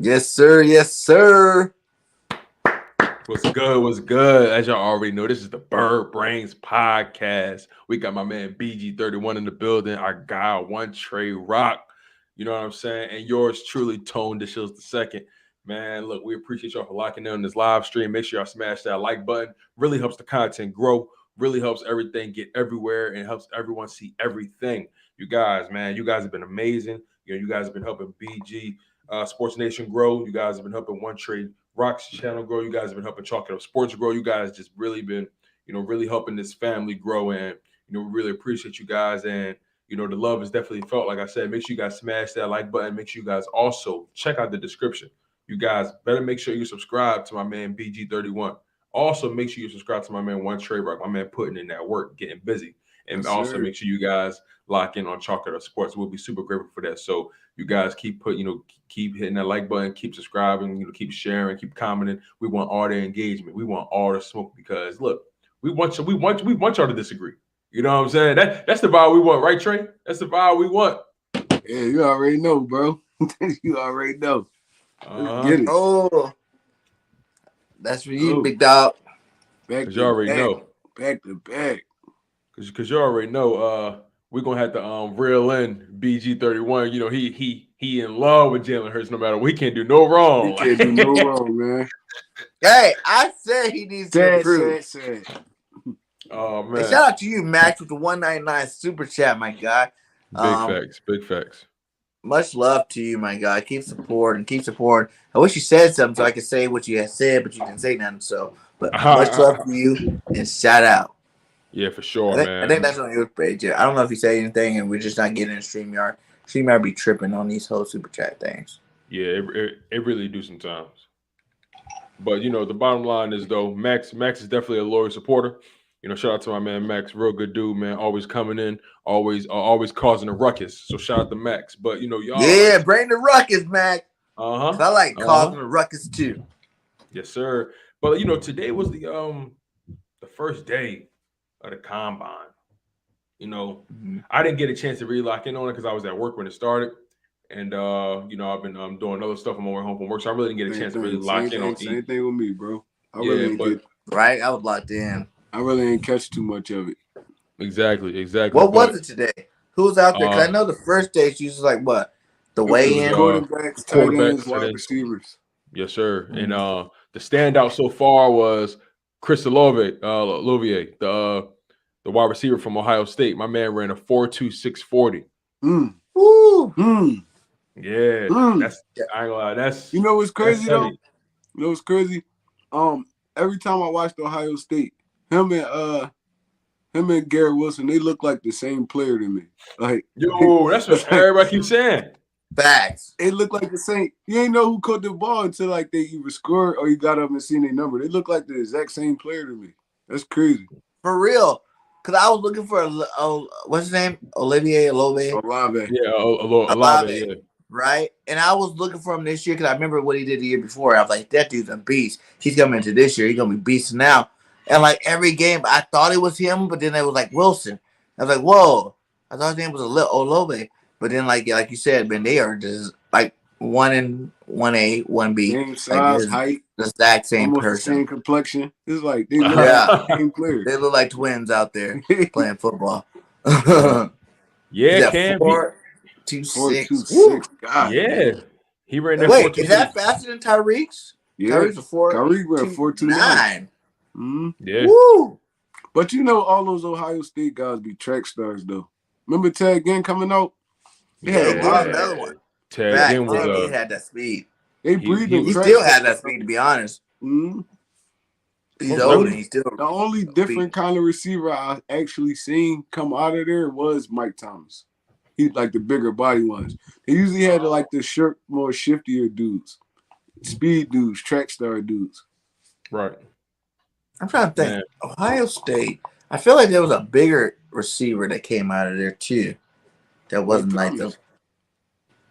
Yes, sir. Yes, sir. What's good? What's good? As y'all already know, this is the Bird Brainz Podcast. We got my man BG31 in the building. Our guy, One Trey Rock. You know what I'm saying? And yours truly, Tone DeShields II. Man, look, we appreciate y'all for locking in on this live stream. Make sure y'all smash that like button. Really helps the content grow. Really helps everything get everywhere and helps everyone see everything. You guys, man, you guys have been amazing. You guys have been helping BG Sports Nation grow. You guys have been helping One Trey Rock's channel grow. You guys have been helping Chalk It Up Sports grow. You guys just really been, really helping this family grow. And, we really appreciate you guys. And, the love is definitely felt. Like I said, make sure you guys smash that like button. Make sure you guys also check out the description. You guys better make sure you subscribe to my man BG31. Also, make sure you subscribe to my man One Trey Rock. My man putting in that work, getting busy. And also make sure you guys lock in on Chalk It Up Sports. We'll be super grateful for that. So you guys keep hitting that like button, keep subscribing, keep sharing, keep commenting. We want all the engagement. We want all the smoke because look, we want y'all to disagree. You know what I'm saying? That's the vibe we want, right, Trey? That's the vibe we want. Yeah, you already know, bro. You already know. Get it. Oh, that's for you, big dog. Because you already know. Back to back. Because you already know we're gonna have to reel in BG31. He in love with Jalen Hurts no matter what. He can't do no wrong. He can't do no wrong, man. Hey, I said he needs to improve. Oh man! Hey, shout out to you, Max, with the 199 super chat, my guy. Big facts. Much love to you, my guy. Keep supporting. I wish you said something so I could say what you had said, but you didn't say nothing. So, but much love to you and shout out. Yeah, for sure, man. I think that's on your page. Yeah. I don't know if you say anything and we're just not getting in StreamYard. StreamYard be tripping on these whole super chat things. Yeah, it really do sometimes. But the bottom line is though, Max is definitely a loyal supporter. Shout out to my man Max, real good dude, man. Always coming in, always causing a ruckus. So shout out to Max. But y'all. Yeah, bring the ruckus, Max. I like causing a ruckus too. Yes, sir. But today was the first day of the combine. I didn't get a chance to really lock in on it because I was at work when it started. And I've been doing other stuff on my way home from work. So I really didn't get a chance to really lock in on it. Same thing with me, bro. I was locked in. I really didn't catch too much of it. Exactly. What was it today? Who's out there? Because I know the first day it's usually like what? The weigh-in? Quarterbacks, tight ends, wide receivers. Yes, sir. And the standout so far was Chris Olave, the wide receiver from Ohio State. My man ran a 4.2640. Woo! Yeah. I ain't gonna lie. That's what's crazy though? You know what's crazy? Every time I watched Ohio State, him and Garrett Wilson, they look like the same player to me. Like, that's what everybody keeps saying. Facts. They look like the same. You ain't know who caught the ball until like they either scored or you got up and seen their number. They look like the exact same player to me. That's crazy. For real. Because I was looking for what's his name? Olave. Yeah, Olave. Yeah. Right? And I was looking for him this year because I remember what he did the year before. I was like, that dude's a beast. He's coming into this year. He's going to be beasting now. And like every game, I thought it was him, but then it was like Wilson. I was like, whoa. I thought his name was Olave. But then like you said, man, they are just like 1A, 1B. Same size, height. The exact same almost person. The same complexion. It's like they look like the same player. They look like twins out there playing football. Yeah, Cam. 4.26. God. Yeah. He ran that. Wait, is that faster than Tyreek's? Yeah. Tyreek ran 4.29. Yeah. Woo! But all those Ohio State guys be track stars though. Remember Ted Ginn coming out? He had another one. Ted Ginn he had that speed. They breathe him. He still had that speed, to be honest. Mm-hmm. He's old and he's still. The only different kind of receiver I actually seen come out of there was Mike Thomas. He's like the bigger body ones. They usually had like the more shiftier dudes, speed dudes, track star dudes. Right. I'm trying to think. Man. Ohio State. I feel like there was a bigger receiver that came out of there too. That wasn't like the.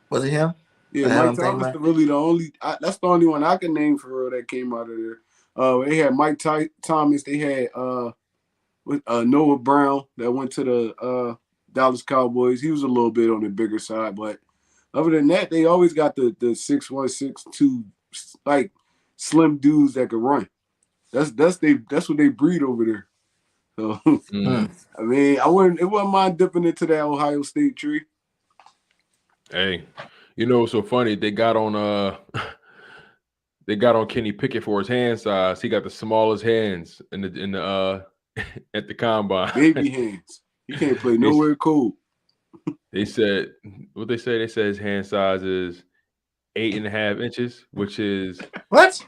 Was it him? Yeah, Mike Thomas is really the only. That's the only one I can name for real that came out of there. They had Mike Thomas. They had Noah Brown that went to the Dallas Cowboys. He was a little bit on the bigger side, but Other than that, they always got the 6'1", 6'2", like slim dudes that can run. That's what they breed over there. So I mean, it wouldn't mind dipping into that Ohio State tree. Hey, you know what's so funny? They got on Kenny Pickett for his hand size. He got the smallest hands in the at the combine. Baby hands. He can't play nowhere cold. They said what they say. They said his hand size is 8.5 inches, which is what?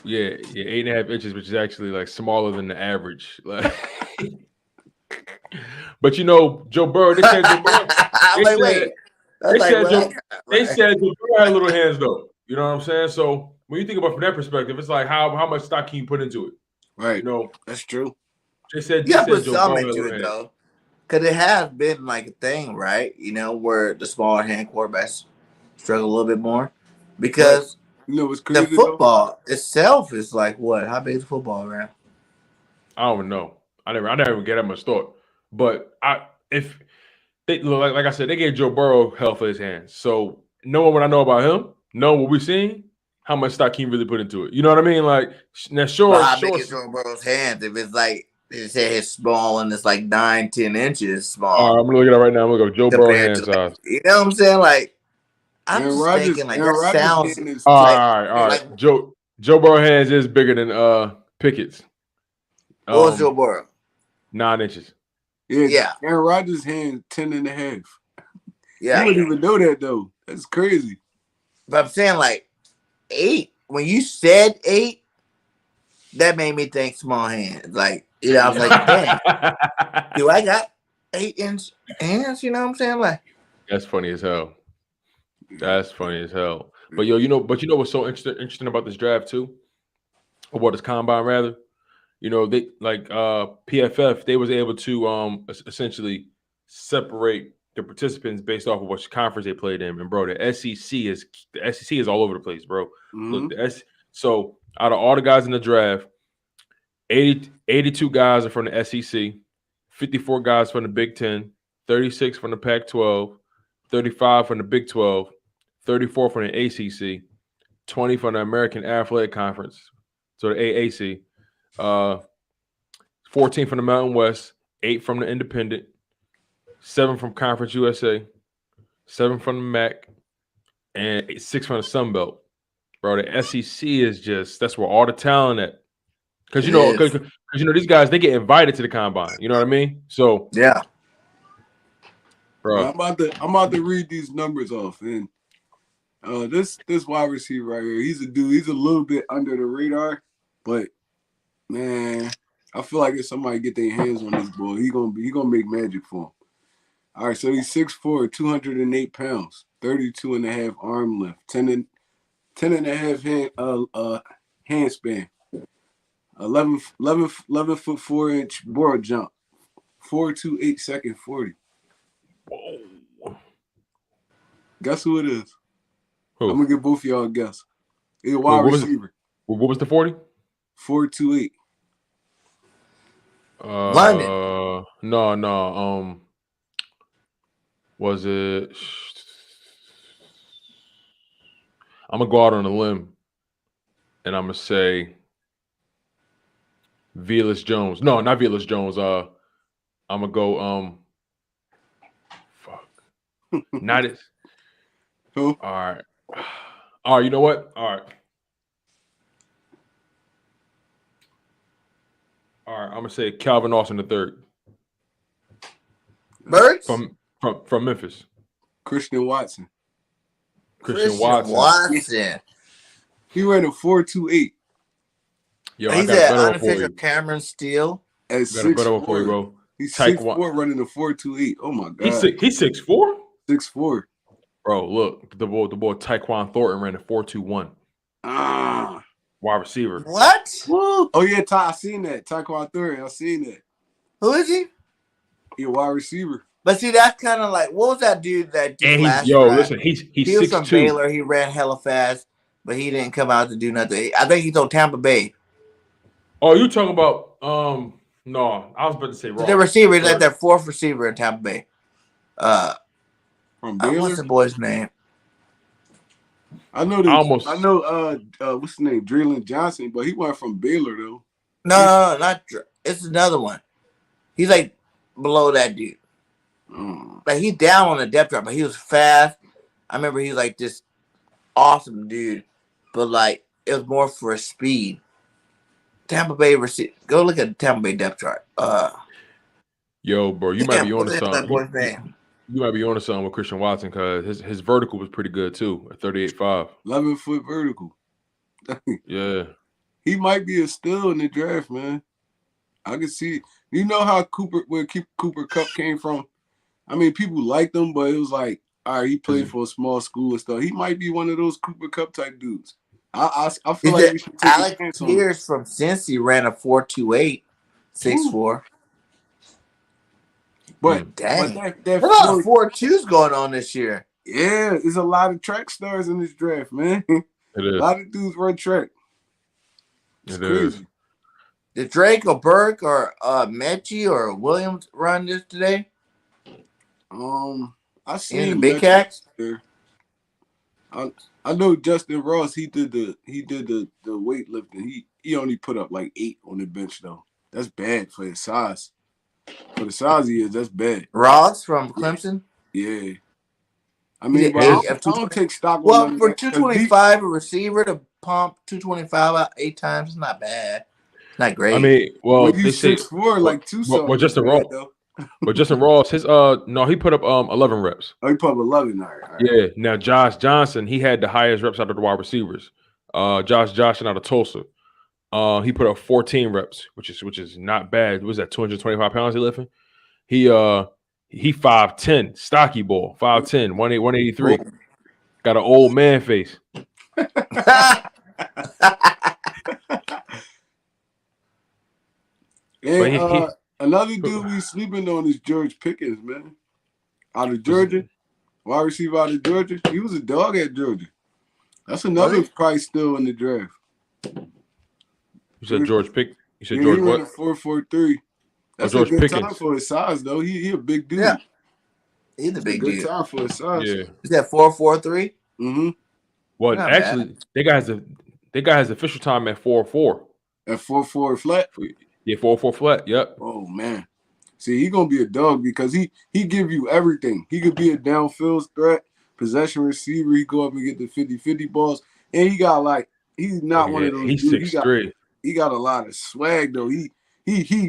Yeah, 8.5 inches, which is actually like smaller than the average. Like, but you know, Joe Burrow. They said Joe Burrow. They said Joe Burrow had little hands though. You know what I'm saying? So when you think about it from that perspective, it's like how much stock can you put into it? Right. You know, that's true. They said put Joe some Burrow into it though, because it has been like a thing, right? You know, where the smaller hand quarterbacks struggle a little bit more because you know what's crazy, the football itself is like what? How big is football around? I don't know. I never even get that much thought. But if they like I said, they gave Joe Burrow hell for his hands. So knowing what I know about him, knowing what we've seen, how much stock can you really put into it? You know what I mean? Like now, how big is Joe Burrow's hands? If it's like his head is small and it's like 9-10 inches small. I'm gonna look at it right now. I'm gonna go Joe Burrow hand size. You know what I'm saying? Like I'm Aaron just Rodgers, thinking like Aaron that sounds. All right. Like, Joe Burrow hands is bigger than Pickett's. What was Joe Burrow? 9 inches. Yeah. Aaron Rodgers' hand 10.5. Yeah. I wouldn't even know that though. That's crazy. But I'm saying like 8. When you said 8, that made me think small hands. Like, you know, I was like, dang, do I got 8-inch hands? You know what I'm saying? Like, that's funny as hell. That's funny as hell. But you know what's so interesting about this draft too, or what this combine rather? You know, they like PFF, they was able to essentially separate the participants based off of which conference they played in. And bro, the SEC is all over the place, bro. Mm-hmm. Look, so out of all the guys in the draft, 82 guys are from the SEC, 54 guys from the Big 10, 36 from the Pac-12, 35 from the Big 12, 34 from the ACC, 20 from the American Athletic Conference, so the AAC, 14 from the Mountain West, 8 from the Independent, 7 from Conference USA, 7 from the MAC, and 6 from the Sun Belt. Bro, the SEC is that's where all the talent at. Because you know, these guys, they get invited to the combine. You know what I mean? So yeah. Bro. I'm about to read these numbers off. And this wide receiver right here, he's a dude, he's a little bit under the radar, but man, I feel like if somebody get their hands on this boy, he gonna make magic for him. All right, so he's 6'4", 208 pounds, 32.5 arm length, 10.5 hand span, 11 foot 4 inch board jump, 4.28 second 40. Whoa. Guess who it is? Who? I'm gonna give both of y'all a guess. He's a wide receiver. What was the 40? 4.28. London. No. Was it? I'm gonna go out on a limb, and I'm gonna say Velus Jones. No, not Velus Jones. I'm gonna go. Fuck. Not it. Who? All right. You know what? All right. I'm gonna say Calvin Austin III. Birds? From Memphis. Christian Watson. Christian Watson. He ran a 4.28. Yo, he's an unofficial Cameron Steele. At 6'4", bro. He's 6'4", running a 4.28. Oh my god. He's 6'4"? 6'4". Bro, look, the boy Tyquan Thornton ran a 4.21. Wide receiver. What? Woo. Oh yeah, I seen that. Tyquan Thornton. I seen that. Who is he? He's a wide receiver. But see, that's kind of like, what was that dude that did last listen, he's he was from Baylor. He ran hella fast, but he didn't come out to do nothing. I think he's on Tampa Bay. Oh, you talking about no, I was about to say wrong. The receiver, like their fourth receiver in Tampa Bay. From Baylor? What's the boy's name? I know what's his name, Jalen Johnson, but he went from Baylor though. No, not. It's another one. He's like below that dude. Like he's down on the depth chart, but he was fast. I remember he was like this awesome dude, but like it was more for speed. Tampa Bay receiver. Go look at the Tampa Bay depth chart. Yo, bro, you might be on to something. Boy's name. You might be on to something with Christian Watson because his vertical was pretty good too at 38.5. 11-foot vertical. Yeah. He might be a steal in the draft, man. I can see. You know how where Cooper Kupp came from? I mean, people liked him, but it was like, all right, he played for a small school and stuff. He might be one of those Cooper Kupp type dudes. I feel like we should take Alex Pierce from Cincy ran a 4.28, 6'4". But dang, that a lot of 4.2s going on this year. Yeah, there's a lot of track stars in this draft, man. It is. A lot of dudes run track. It's crazy. Did Drake or Burke or Mechie or Williams run this today? I seen the big cats. I know Justin Ross. He did the weightlifting. He only put up like 8 on the bench though. That's bad for his size. For the size he is, that's bad. Ross from Clemson. Yeah. I mean, I don't take stock. Well, for 225 a receiver to pump 225 out 8 times is not bad. Not great. I mean, well, they say 6'4", like 2 something. Well, Justin Ross. But Justin Ross, he put up 11 reps. Oh, he put up 11. All right. Yeah. Now Josh Johnson, he had the highest reps out of the wide receivers. Josh Johnson out of Tulsa. He put up 14 reps, which is not bad. What was that 225 pounds he lifting? He 5'10", stocky ball, 5'10", 183. Got an old man face. And another dude we sleeping on is George Pickens, man. Out of Georgia. Wide receiver out of Georgia. He was a dog at Georgia. That's another probably still in the draft. You said George Pickens. You said George what? 4.43. That's George a good Pickens. time for his size, though. He a big dude. Yeah. He's a big dude. Good time for his size. Yeah. Is that 4.43? Mm-hmm. Well, Not actually, bad. they got his official time at 4.4. At 4.4 flat? Yeah, 4.4 flat. Yep. Oh, man. See, he going to be a dog because he give you everything. He could be a downfield threat, possession receiver. He go up and get the 50-50 balls. And he got he's not one of those He's dudes. 6'3". He got a lot of swag, though. He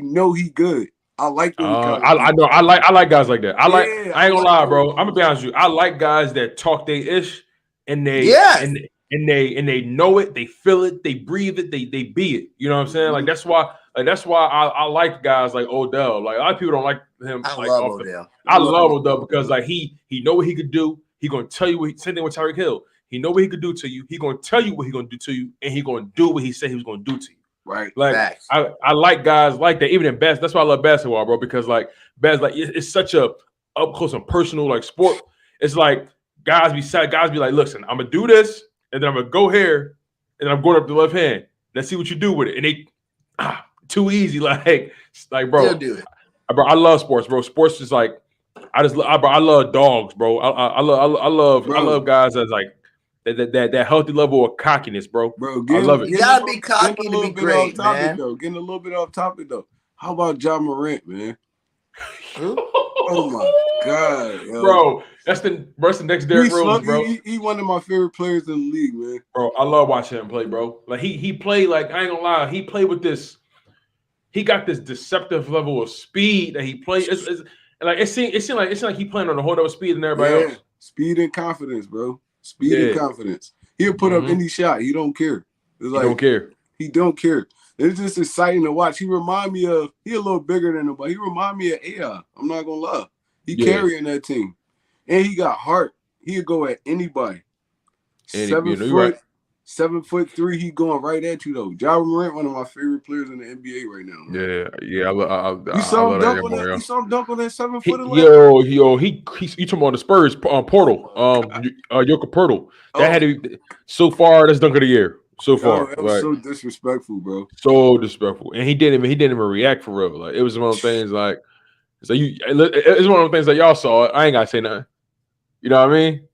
know he good. I like those I know. I like guys like that. I ain't gonna lie, bro. I'm gonna be honest with you. I like guys that talk they ish and they and they know it, they feel it, they breathe it, they be it. You know what I'm saying? Like that's why I like guys like Odell. Like a lot of people don't like him. I love Odell. I love Odell because like he know what he could do. He gonna tell you same thing with Tyreek Hill. He know what he could do to you. He gonna tell you what he gonna do to you, and he gonna do what he said he was gonna do to you. Right. Like I like guys like that, even in basketball. That's why I love basketball, bro, because like it's such a up close and personal like sport. It's like guys be like, listen, I'm gonna do this, and then I'm gonna go here, and then I'm going up the left hand. Let's see what you do with it. And they too easy, like bro. Do it. Bro, I love sports, bro. Sports is like I love dogs, bro. I love guys that's like that healthy level of cockiness, bro. I love it. You gotta be cocky to be great, man. Getting a little bit off topic though. How about John Morant, man? Oh my god, yo. Bro, that's the next Derrick Rose, bro. He one of my favorite players in the league, man. Bro, I love watching him play, bro. Like he played like I ain't gonna lie, he played with this. He got this deceptive level of speed that he plays. It seemed like he playing on a whole other speed than everybody else. Speed and confidence, bro. Speed and confidence. He'll put up any shot. He don't care. It's like, he don't care. He don't care. It's just exciting to watch. He remind me of. He a little bigger than him, but he remind me of AI. I'm not gonna lie. He carrying that team, and he got heart. He'll go at anybody. 7'3", he going right at you though. Ja Morant, one of my favorite players in the NBA right now. Man. Yeah. You saw him dunk on that. You saw him dunk on that 7 foot. Yo, he talking about the Spurs portal. Jokic portal. That had to be so far. That's dunk of the year. So far, that was so disrespectful, bro. So disrespectful, and he didn't even react for real. Like it was one of those things. Like it's one of the things that y'all saw. I ain't gotta say nothing. You know what I mean?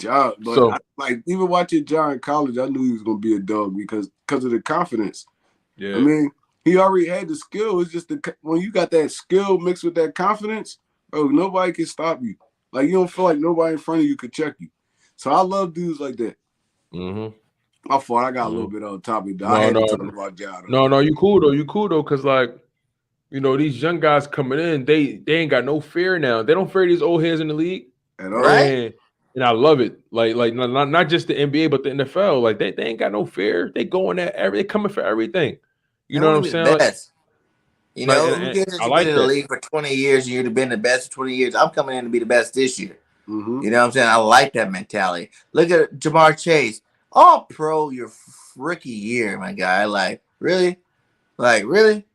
Ja, but So like even watching Ja in college, I knew he was gonna be a dog because of the confidence. yeah, I mean, he already had the skill. It's just when you got that skill mixed with that confidence, nobody can stop you. Like you don't feel like nobody in front of you could check you. So I love dudes like that. My fault. I got a little bit on topic. I had to talk about Ja. No, you cool though, because like these young guys coming in, they ain't got no fear now. They don't fear these old heads in the league at all. Right? And I love it. Like not just the NBA, but the NFL. Like they ain't got no fear. They going at they coming for everything. You know what I'm saying? Best. You know, who cares if I you've like been in the that. league for 20 years and you've been the best for 20 years? I'm coming in to be the best this year. Mm-hmm. You know what I'm saying? I like that mentality. Look at Jamar Chase. All pro your rookie year, my guy. Like, really? Like, really?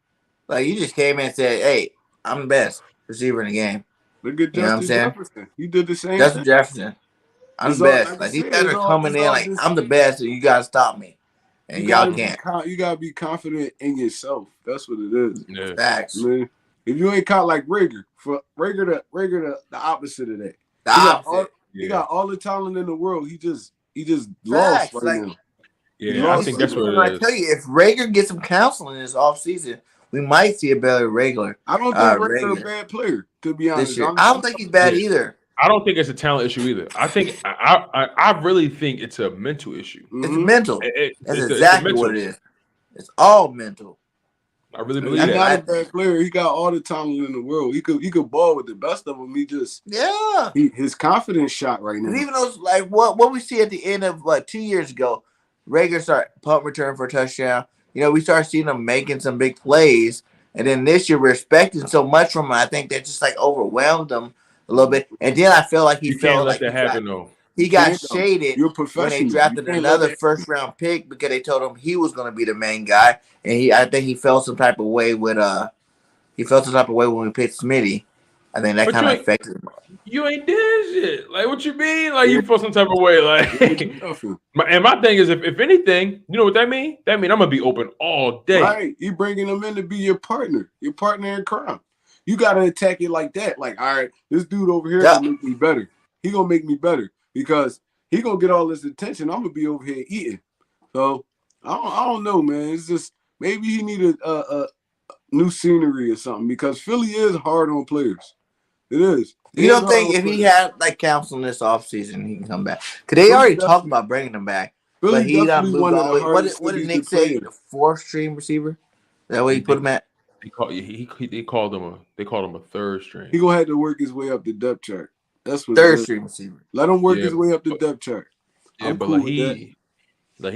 Like, you just came in and said, hey, I'm the best receiver in the game. Look at You know what I'm Justin saying? Jefferson. He did the same Justin thing. Jefferson. I'm the best. Like, these guys are coming in like, I'm the best, and you got to stop me. And y'all can't. You got to be confident in yourself. That's what it is. Yeah. Facts. Man, if you ain't caught like Rager, the opposite of that. He got all the talent in the world. He just lost right now. Yeah, I think that's what it is. I tell you, if Rager gets some counseling this offseason, we might see a better regular. I don't think Rager a bad player, to be honest. I don't think he's bad either. I don't think it's a talent issue either. I think I really think it's a mental issue. It's mental. That's exactly what it is. It's all mental. I really believe that. He's not a bad player. He got all the talent in the world. He could ball with the best of them. His confidence shot right now. Even those like what we see at the end of 2 years ago, Rager start punt return for a touchdown. You know, we start seeing him making some big plays, and then this year we're expecting so much from him. I think that just like overwhelmed him a little bit, and then I feel like he felt like that happen though. He got shaded when they drafted another first-round pick because they told him he was going to be the main guy, and I think he felt some type of way when we picked Smitty. I think that kind of affected him. You ain't did shit. Like, what you mean? Like, you feel some type of way. Like, and my thing is, if anything, you know what that mean? That mean I'm gonna be open all day. Right? You bringing them in to be your partner in crime. You gotta attack it like that. Like, all right, this dude over here gonna make me better. He gonna make me better because he gonna get all this attention. I'm gonna be over here eating. So I don't know, man. It's just maybe he need a new scenery or something because Philly is hard on players. It is. You don't think if he had like counseling this offseason, he can come back? Because they already talked about bringing him back. But he got moved all the way. What did Nick say? The fourth string receiver? Is that what he put him at? They called him a third string. He gonna have to work his way up the depth chart. That's what third string receiver. Let him work his way up the depth chart. Yeah, but cool he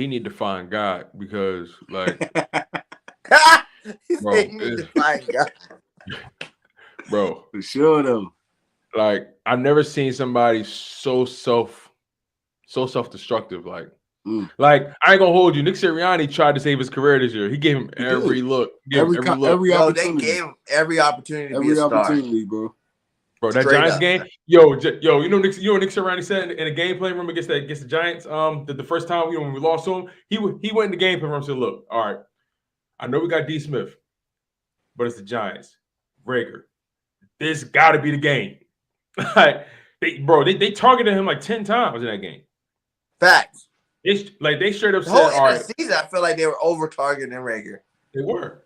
need to find God because like he said he need to find God. Bro, for sure though. Like I've never seen somebody so self-destructive. Like I ain't gonna hold you. Nick Sirianni tried to save his career this year. He gave him every look. Every opportunity. They gave him every opportunity to be a star. Bro, that Giants game, yo, you know Nick Sirianni said in the game plan room against the Giants, the first time when we lost to him, he went in the game plan room and said, "Look, all right, I know we got D. Smith, but it's the Giants, Rager. This got to be the game." Like they targeted him like 10 times in that game. Facts. They straight up the said, "All right." Season, I feel like they were over targeting Rager. They were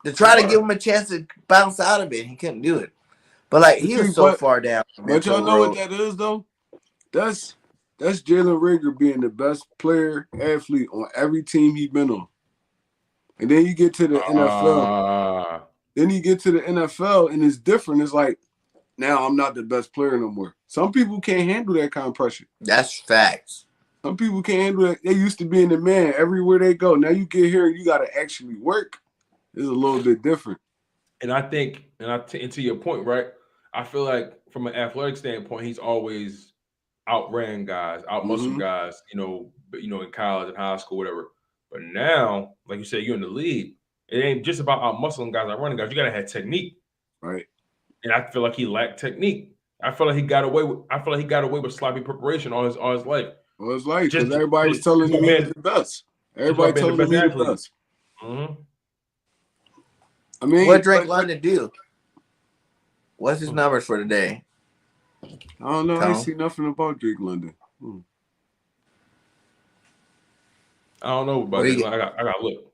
to try to give him a chance to bounce out of it. He couldn't do it. But like he was so far down. But y'all know what that is though? That's Jalen Rager being the best player athlete on every team he's been on. And then you get to the NFL. Then you get to the NFL and it's different. It's like now I'm not the best player no more. Some people can't handle that kind of pressure. That's facts. Some people can't handle it. They used to being the man everywhere they go. Now you get here and you got to actually work. It's a little bit different. And I think, and to your point, right? I feel like from an athletic standpoint, he's always outran guys, outmuscled guys, you know, in college and high school, whatever. But now, like you said, you're in the league. It ain't just about outmuscling guys, outrunning guys. You gotta have technique, right? And I feel like he lacked technique. I feel like he got away with sloppy preparation all his life. All his life, because everybody was telling him he was the best. Everybody telling him he was the best. I mean, what Drake London do? What's his numbers for today? I don't know. I ain't see nothing about Drake London. I don't know about Drake London. I got to look.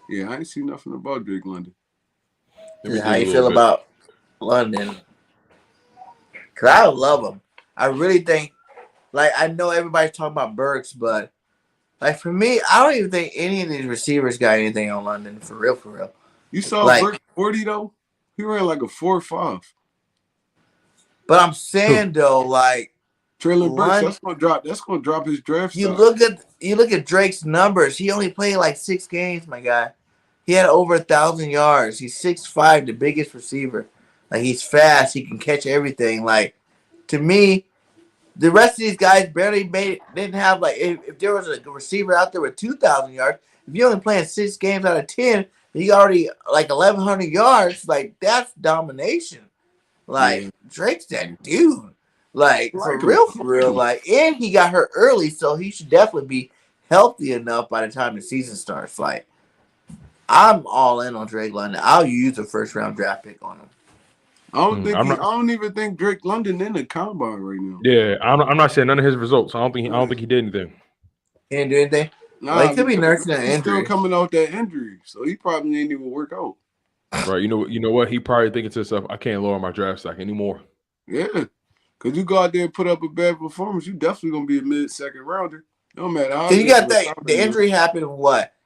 Yeah, I ain't seen nothing about Drake London. How you feel about London? Because I love him. I really think, like, I know everybody's talking about Burks, but, like, for me, I don't even think any of these receivers got anything on London, for real, for real. You saw like, Burks 40, though? He ran like a 4.5. But I'm saying, though, like, Traylon Burks, that's gonna drop his draft you stock. look at Drake's numbers. He only played like 6 games, my guy. He had over 1,000 yards. He's 6'5", the biggest receiver. Like, he's fast. He can catch everything. Like, to me, the rest of these guys barely didn't have, like, if there was a receiver out there with 2,000 yards, if you're only playing 6 games out of 10, you already, like, 1,100 yards. Like, that's domination. Like, Drake's that dude. Like, for real. Like, and he got hurt early, so he should definitely be healthy enough by the time the season starts. Like, I'm all in on Drake London. I'll use a first-round draft pick on him. I don't even think Drake London in the combine right now. Yeah, I'm not saying none of his results. I don't think he did anything. He didn't do anything. Nah, he could be nursing an injury. He's still coming out that injury, so he probably ain't even work out. Right. You know what? He probably thinking to himself, I can't lower my draft stock anymore. Yeah, because you go out there and put up a bad performance, you definitely gonna be a mid-second rounder. No matter how. You got that. The injury happened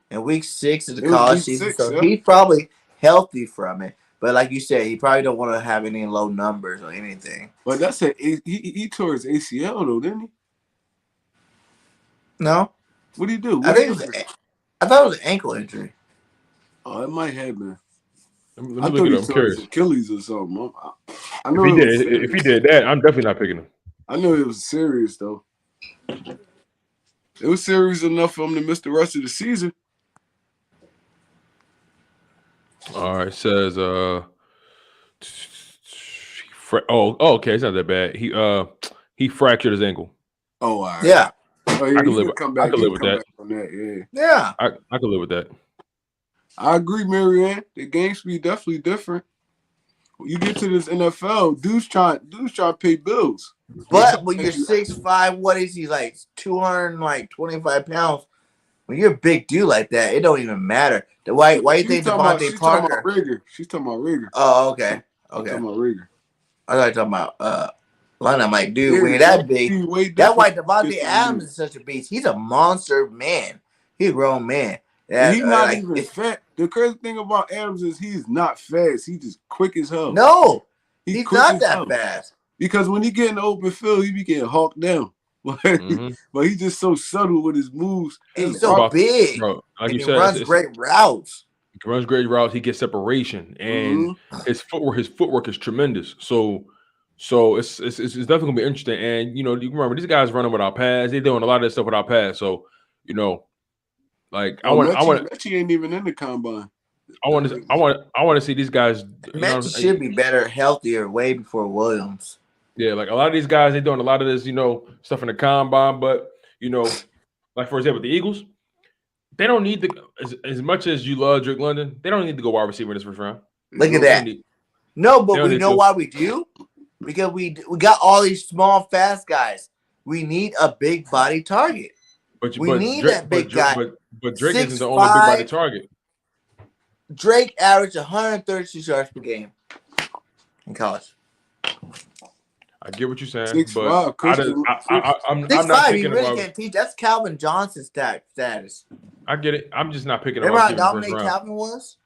in week 6 of the college season, so he's probably healthy from it. But like you said, he probably don't want to have any low numbers or anything. But that's he tore his ACL though, didn't he? No. What did he do? I thought it was an ankle injury. Oh, it might have been. Let me look it up. I'm curious. Achilles or something. I know if he did that, I'm definitely not picking him. I know it was serious though. It was serious enough for him to miss the rest of the season. All right, it says okay, it's not that bad. He fractured his ankle. Oh, all right. Yeah. Oh, yeah, I can live with that. Yeah. I can live with that. I agree, Marianne. The game should be definitely different. When you get to this NFL, dudes trying to pay bills. But when you're 6'5", what is he, like 225 pounds? When you're a big dude like that, it don't even matter. Why you think Devontae Parker? She's talking about Rigger. Oh, okay. She's talking about Rigger. I thought you talking about London. I'm like, dude, when you're that big, that's why Devontae Adams is such a beast. He's a monster man. He's a grown man. Yeah, he's not even fat. The crazy thing about Adams is he's not fast. He's just quick as hell. No, he's not that fast. Because when he get in the open field, he be getting hawked down. But he's just so subtle with his moves. He's so big. Bro, like you he said, runs great routes. He runs great routes. He gets separation, and his footwork is tremendous. So it's definitely gonna be interesting. And you remember these guys running without pads. They're doing a lot of this stuff without pads. So like I want. Mechie ain't even in the combine. I want to see these guys. Mechie should be better, healthier, way before Williams. Yeah, like a lot of these guys, they're doing a lot of this, stuff in the combine. But like for example, the Eagles, they don't need to. As much as you love Drake London, they don't need to go wide receiver in this first round. Look at that. No, but we know why we do. Because we got all these small, fast guys. We need a big body target. We need that big guy. But Drake isn't the only big body target. Drake averaged 136 yards per game in college. I get what you're saying, 6'5", but I'm not picking you really can't teach. That's Calvin Johnson's status. I get it. I'm just not picking him. Remember how dominant Calvin was?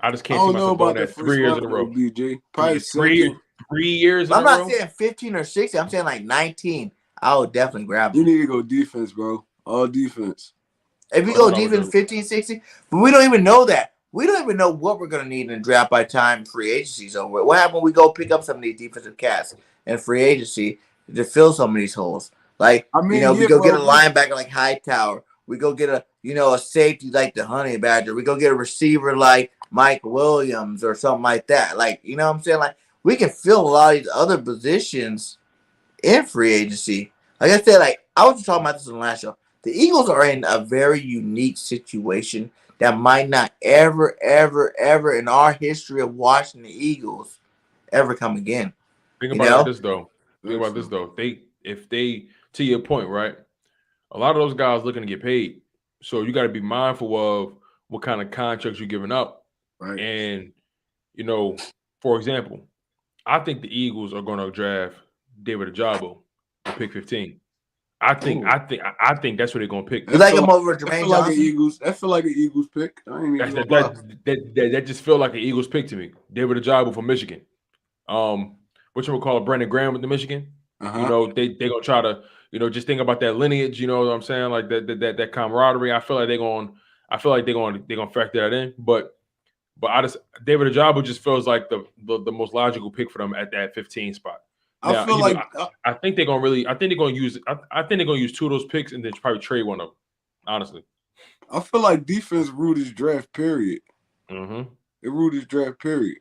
I just can't see myself doing that 3 years in a row. BJ. Probably 3 years in a row. I'm not saying 15 or 16. I'm saying like 19. I would definitely grab him. You need to go defense, bro. All defense. If we go defense 15, 16, but we don't even know that. We don't even know what we're going to need in the draft by time free agency's over. What happens when we go pick up some of these defensive cats and free agency to fill some of these holes? Like, we go get a linebacker like Hightower. We go get a safety like the Honey Badger. We go get a receiver like Mike Williams or something like that. Like, you know what I'm saying? Like, we can fill a lot of these other positions in free agency. Like I said, like I was just talking about this in the last show. The Eagles are in a very unique situation that might not ever in our history of watching the Eagles ever come again. Think about this though. If they to your point, right? A lot of those guys looking to get paid. So you got to be mindful of what kind of contracts you're giving up. Right. And, for example, I think the Eagles are going to draft David Ajabo at pick 15. I think that's what they're going to pick. You like him over Jermaine Johnson? That feel like an Eagles pick. I ain't even that just feel like an Eagles pick to me. David Ajabo from Michigan. What you would call it, Brandon Graham with the Michigan. Uh-huh. They gonna try to, just think about that lineage. You know what I'm saying? Like that camaraderie. I feel like they're gonna factor that in. But David Ajabo just feels like the most logical pick for them at that 15 spot. Now, I think they're gonna use two of those picks and then probably trade one of them. Honestly, I feel like defense ruled his draft period. Mm-hmm. It ruled his draft period.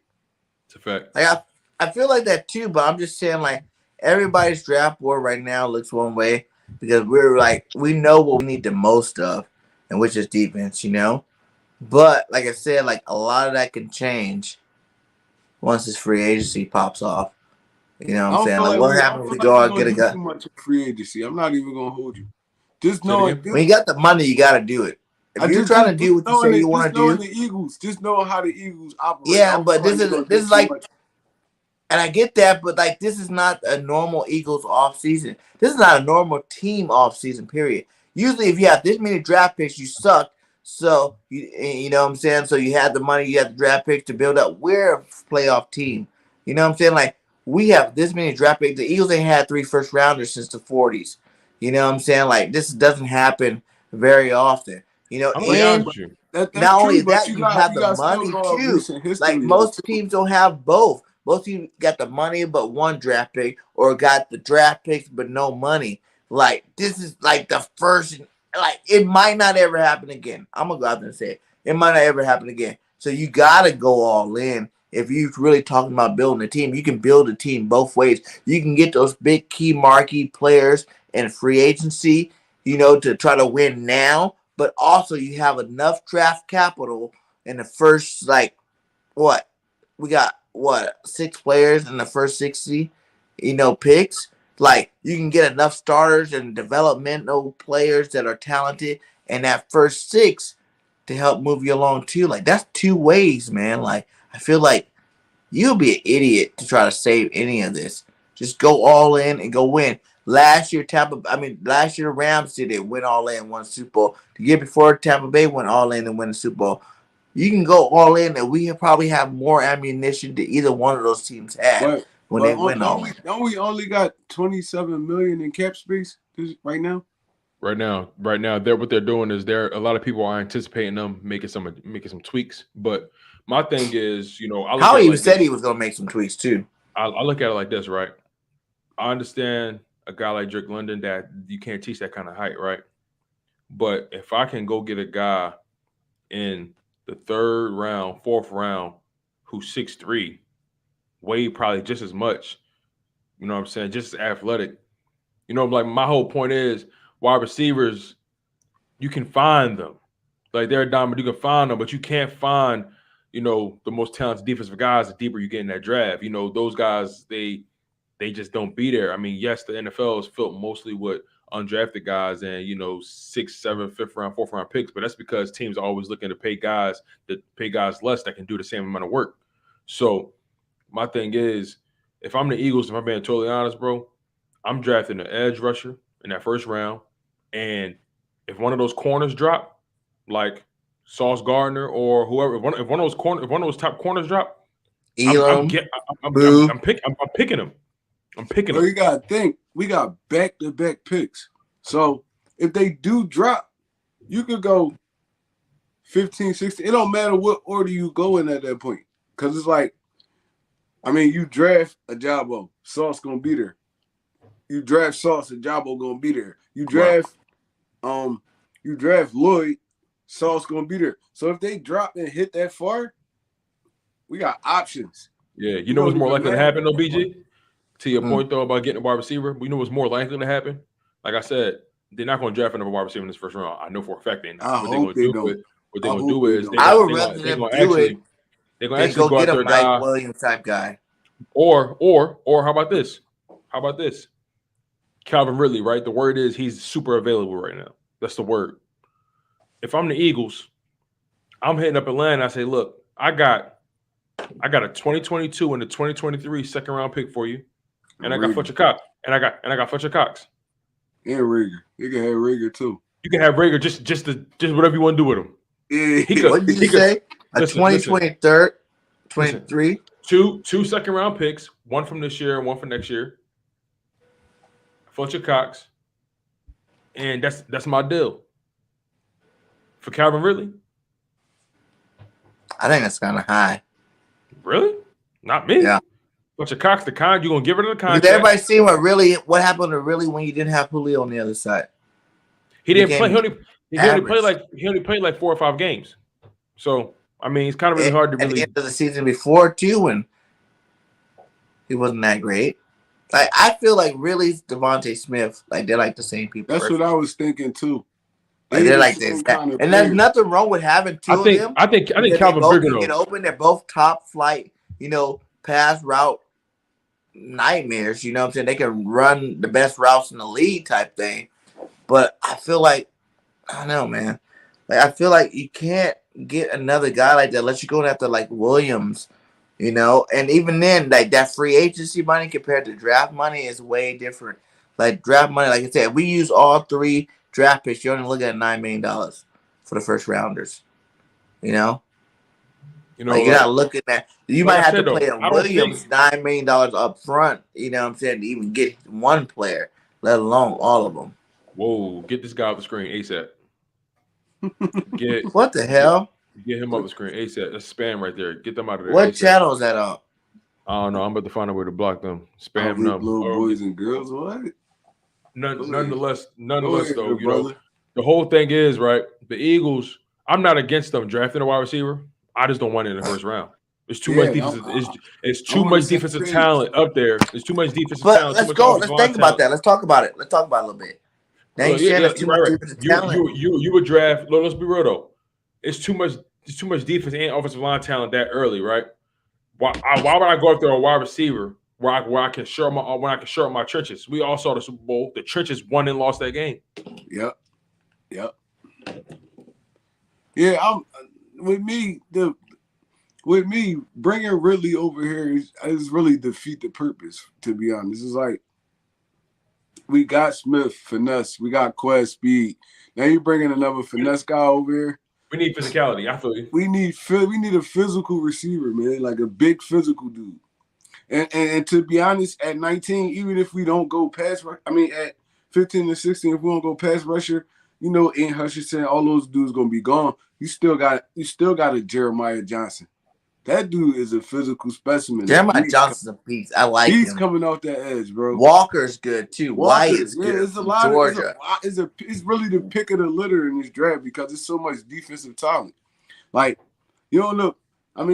It's a fact. Like I feel like that too, but I'm just saying, like, everybody's draft board right now looks one way because we know what we need the most of, and which is defense, But like I said, like a lot of that can change once this free agency pops off. You know what I'm saying? Like, what happens if we go out and get a guy? Too much free agency. I'm not even gonna hold you. Just knowing when you got the money, you got to do it. If you're trying to do what you say you want to do, the Eagles, just knowing how the Eagles operate. Yeah, but this is like, and I get that, but like this is not a normal Eagles off season. This is not a normal team off season. Period. Usually, if you have this many draft picks, you suck. So you know what I'm saying. So you have the money, you have the draft picks to build up. We're a playoff team. You know what I'm saying? Like, we have this many draft picks. The Eagles ain't had 3 first rounders since the 40s. You know what I'm saying? Like, this doesn't happen very often. And not only that, you have the money too. Like, most teams don't have both. Most teams got the money but one draft pick, or got the draft picks but no money. Like, this is like the first. Like, it might not ever happen again. I'm gonna go out there and say it might not ever happen again. So you gotta go all in. If you're really talking about building a team, you can build a team both ways. You can get those big key marquee players in free agency, to try to win now. But also you have enough draft capital in the first, we got 6 players in the first 60, picks. Like, you can get enough starters and developmental players that are talented in that first 6 to help move you along too. Like, that's 2 ways, man. Like, I feel like you'll be an idiot to try to save any of this. Just go all in and go win. Last year, the Rams did it, went all in, won Super Bowl. The year before, Tampa Bay went all in and won the Super Bowl. You can go all in, and we probably have more ammunition than either one of those teams had when they went all in. Don't we only got $27 million in cap space right now? Right now, what they're doing is a lot of people are anticipating them making some tweaks. But my thing is, Howie even said he was going to make some tweaks too. I look at it like this, right? I understand a guy like Drake London that you can't teach that kind of height, right? But if I can go get a guy in the 3rd round, 4th round, who's 6'3", weigh probably just as much, you know what I'm saying, just as athletic. Like, my whole point is, wide receivers, you can find them. Like, they're a diamond, you can find them, but you can't find, the most talented defensive guys the deeper you get in that draft. Those guys, they just don't be there. I mean, yes, the NFL is filled mostly with undrafted guys and, 6th, 7th, 5th round, 4th round picks, but that's because teams are always looking to pay guys less that can do the same amount of work. So my thing is, if I'm the Eagles, if I'm being totally honest, bro, I'm drafting an edge rusher in that 1st round. And if one of those corners drop, like Sauce Gardner or whoever, if one of those top corners drop, I'm picking them. I'm picking them. You gotta think, we got back-to-back picks. So if they do drop, you could go 15, 16. It don't matter what order you go in at that point. Because it's like, you draft Ajabo, Sauce gonna be there. You draft Sauce, Ajabo gonna be there. You draft Lloyd, Sauce gonna be there. So if they drop and hit that far, we got options. Yeah, what's more likely to happen though, BG? To your point though about getting a wide receiver, we know what's more likely to happen. Like I said, they're not going to draft another wide receiver in this 1st round. I know for a fact they're not. What they're going to do is I would rather them do it. They're going to actually go after a guy, Mike Williams type guy. Or how about this? Calvin Ridley, right? The word is he's super available right now. That's the word. If I'm the Eagles, I'm hitting up Atlanta. I say, look, I got a 2022 and a 2023 second round pick for you, and I got Fletcher Cox, and I got Fletcher Cox and Rager. You can have Rager too. You can have Rager just whatever you want to do with him. Yeah. What did you say? A 2023, 23, two second round picks, one from this year and one from next year. Fletcher Cox, and that's my deal for Calvin Ridley. I think that's kind of high. Really? Not me. Yeah. Fletcher Cox, the con, you gonna give her the contract? Did everybody see what happened to Ridley when you didn't have Julio on the other side? He didn't play. He only played like 4 or 5 games. So I mean, it's kind of really hard to at really. the end of the season before too, when he wasn't that great. Like I feel like really Devontae Smith, like they're like the same people. That's what I was thinking too. Like they're like this, and there's nothing wrong with having two of them. I think Calvin Bigger get open. They're both top flight, pass route nightmares. You know what I'm saying? They can run the best routes in the league type thing. But I feel like I don't know, man. Like I feel like you can't get another guy like that unless you're going after like Williams. And even then, like that free agency money compared to draft money is way different. Like draft money, like I said, we use all 3 draft picks. You're only looking at $9 million for the first rounders. Like you're not looking at. You might have to play a Williams $9 million up front. You know what I'm saying? To even get one player, let alone all of them. Whoa! Get this guy off the screen ASAP. What the hell? Get him off the screen ASAP. That's spam right there. Get them out of there. What ASAP. channel is that on? I don't know. I'm about to find a way to block them. Spam them. Boys and girls, what? Nonetheless, though, the whole thing is right. The Eagles. I'm not against them drafting a wide receiver. I just don't want it in the first round. There's too much defensive. It's too much defensive talent up there. There's too much defensive talent. Let's go. Let's think about that. Let's talk about it. Let's talk about it a little bit. You would draft. Let's be real though. It's too much defense and offensive line talent that early, right? Why would I go after a wide receiver where I can shore my trenches? We all saw the Super Bowl. The trenches won and lost that game. Yep. Yeah, with me bringing Ridley over here is really defeat the purpose. To be honest, it's like we got Smith finesse, we got Quest speed. Now you're bringing another finesse guy over here. We need physicality. I feel you. We need a physical receiver, man, like a big physical dude. And to be honest, at 19, even if we don't go past, at 15 and 16, if we don't go past rusher, in Hutchinson, all those dudes gonna be gone. You still got a Jeremiah Johnson. That dude is a physical specimen. Jeremiah Johnson's a beast. I like him. He's coming off that edge, bro. Walker's good too. White is good. It's a lot Georgia. It's really the pick of the litter in this draft because there's so much defensive talent. Like, you don't know.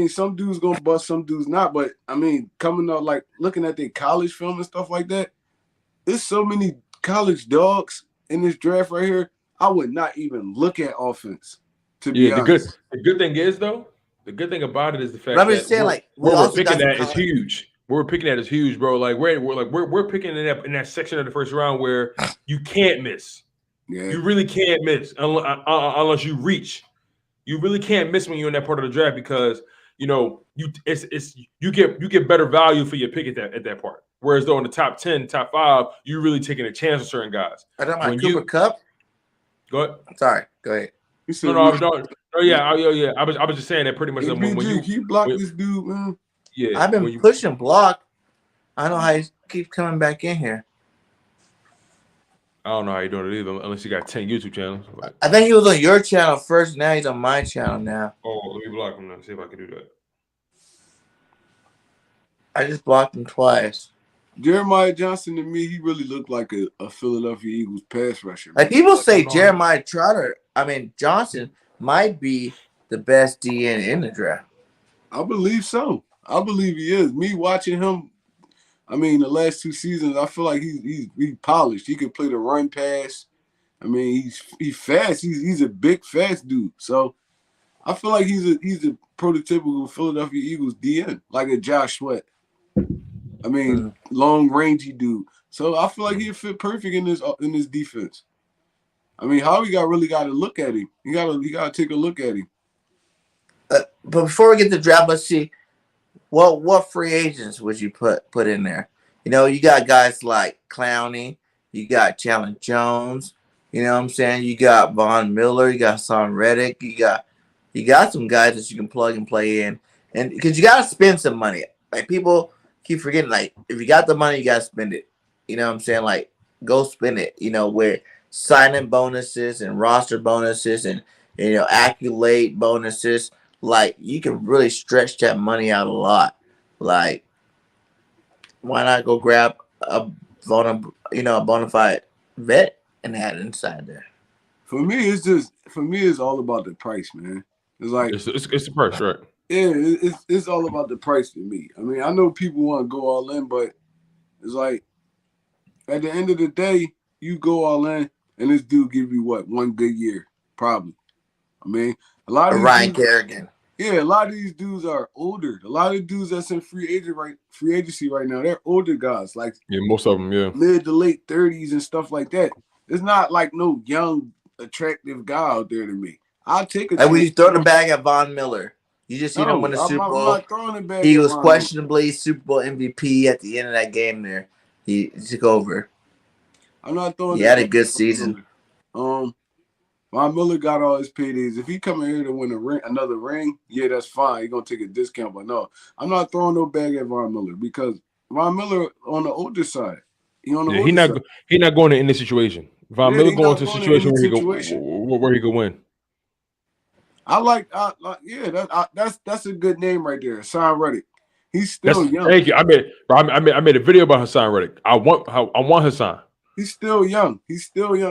Some dudes gonna bust, some dudes not. But coming up, like looking at their college film and stuff like that, there's so many college dogs in this draft right here. I would not even look at offense. To be honest. The good thing is though. The good thing about it is the fact that we're picking that is huge. We're picking that is huge, bro. Like we're picking it up in that section of the first round where you can't miss. Yeah. You really can't miss unless you reach. You really can't miss when you're in that part of the draft because you get better value for your pick at that part. Whereas though in the top 10, top 5, you're really taking a chance on certain guys. I don't mind Cooper Kupp. Go ahead. Sorry, go ahead. I was just saying that pretty much. When you block this dude, man. Yeah, I've been pushing block. I don't know how he keeps coming back in here. I don't know how you're doing it either, unless you got 10 YouTube channels. I think he was on your channel first. Now he's on my channel now. Oh, let me block him now. See if I can do that. I just blocked him twice. Jeremiah Johnson, to me, he really looked like a Philadelphia Eagles pass rusher. Like people say Johnson might be the best DN in the draft. I believe so. I believe he is. Me watching him, the last 2 seasons, I feel like he's polished. He can play the run pass. He's fast. He's a big, fast dude. So I feel like he's a prototypical Philadelphia Eagles DN, like a Josh Sweat. Long rangey dude. So I feel like he'd fit perfect in this defense. I mean, Howie really got to look at him. He got to take a look at him. But before we get to the draft, let's see what free agents would you put in there? You know, you got guys like Clowney, you got Chandler Jones. You know what I'm saying? You got Von Miller, you got Son Reddick, you got some guys that you can plug and play in, and because you gotta spend some money. Like people keep forgetting, like if you got the money, you gotta spend it. You know what I'm saying? Like go spend it. You know, where signing bonuses and roster bonuses and accolade bonuses. Like you can really stretch that money out a lot. Like why not go grab a bona fide vet and add inside there? For me, it's all about the price, man. It's like it's the price, right? Yeah, it's all about the price for me. I mean, I know people want to go all in, but it's like at the end of the day, you go all in, and this dude give you what, one good year, probably. I mean, a lot of Ryan Kerrigan. Yeah, a lot of these dudes are older. A lot of dudes that's in free agency right now, they're older guys, like most of them, mid to late 30s and stuff like that. It's not like no young, attractive guy out there to me. I'll take a. Like when you throw the bag at Von Miller, you just seen him win the Super Bowl. I'm not throwing the bag. He was questionably Super Bowl MVP at the end of that game. There, he took over. I'm not throwing. He had a good season. Von Miller got all his paydays. If he come in here to win another ring, yeah, that's fine. He's gonna take a discount, but no, I'm not throwing no bag at Von Miller because Von Miller on the older side. He's not going in this situation. Von Miller going to a situation where he could win. That's a good name right there, Hassan Reddick. He's still young. Thank you. I made a video about Hassan Reddick. I want Hassan. He's still young. I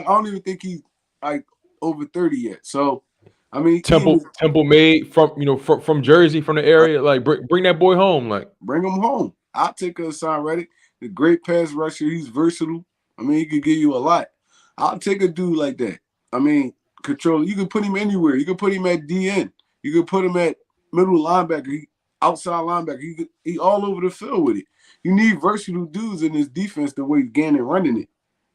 don't even think he's like over 30 yet. So, I mean, Temple made from Jersey, from the area. Like bring that boy home. Like bring him home. I'll take Hassan Reddick. The great pass rusher. He's versatile. I mean, he could give you a lot. I'll take a dude like that. I mean, control. You can put him anywhere. You can put him at DN. You can put him at middle linebacker, outside linebacker. He all over the field with it. You need versatile dudes in this defense the way Gannon running it.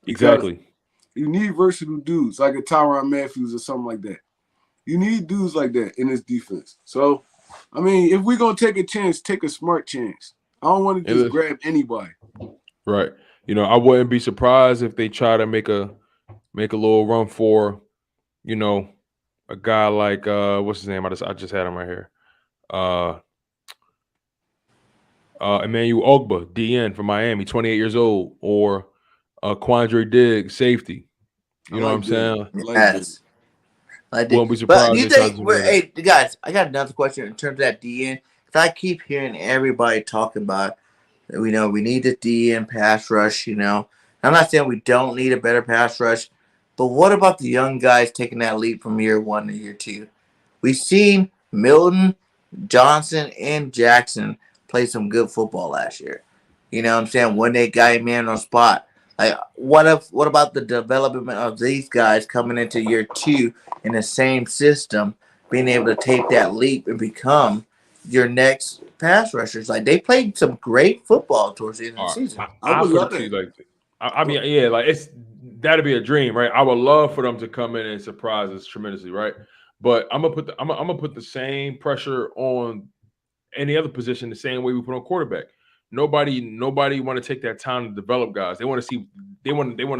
Exactly. You need versatile dudes like a Tyrann Matthews or something like that. You need dudes like that in this defense. So, I mean, if we're going to take a chance, take a smart chance. I don't want to just grab anybody. Right. I wouldn't be surprised if they try to make a little run for, a guy like what's his name? I just had him right here. Emmanuel Ogbah, DN from Miami, 28 years old, or Quandre Diggs, safety. You know what I'm saying? Yes. Won't be surprised. But do you think? Hey, guys, I got another question in terms of that DN. Because I keep hearing everybody talking about, we need the DN pass rush. I'm not saying we don't need a better pass rush, but what about the young guys taking that leap from year 1 to year 2? We've seen Milton, Johnson, and Jackson play some good football last year. You know what I'm saying? When they got him in on spot. Like, what about the development of these guys coming into year 2 in the same system, being able to take that leap and become your next pass rushers? Like, they played some great football towards the end of the season. I would love it. It's that'd be a dream, right? I would love for them to come in and surprise us tremendously, right? But I'm gonna put the same pressure on any other position the same way we put on quarterback. Nobody want to take that time to develop guys. They want to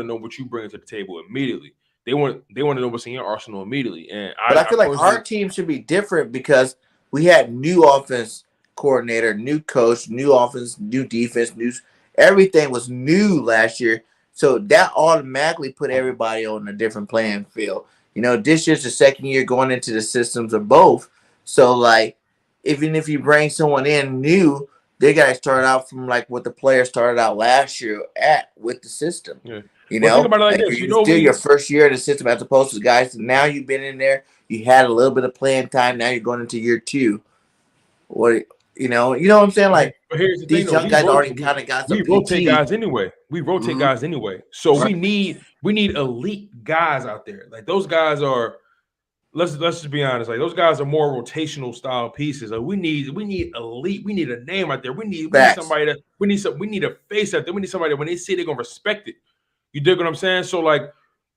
know what you bring to the table immediately. They want to know what's in your arsenal immediately. And I feel like our team should be different because we had new offense coordinator, new coach, new offense, new defense, everything was new last year. So that automatically put everybody on a different playing field. This year's the second year going into the systems of both. So, like, even if you bring someone in new, they got to start out from, like, what the player started out last year with the system. Yeah. Think about it like this. Still your first year in the system as opposed to guys. Now you've been in there. You had a little bit of playing time. Now you're going into year 2. What what I'm saying? Like, these young guys already kind of got some. We rotate guys anyway. So we need elite guys out there. Like, those guys are let's just be honest. Like those guys are more rotational style pieces. Like we need elite. We need a name out there. We need somebody that we need a face out there. We need somebody that when they see it, they're gonna respect it. You dig what I'm saying? So like,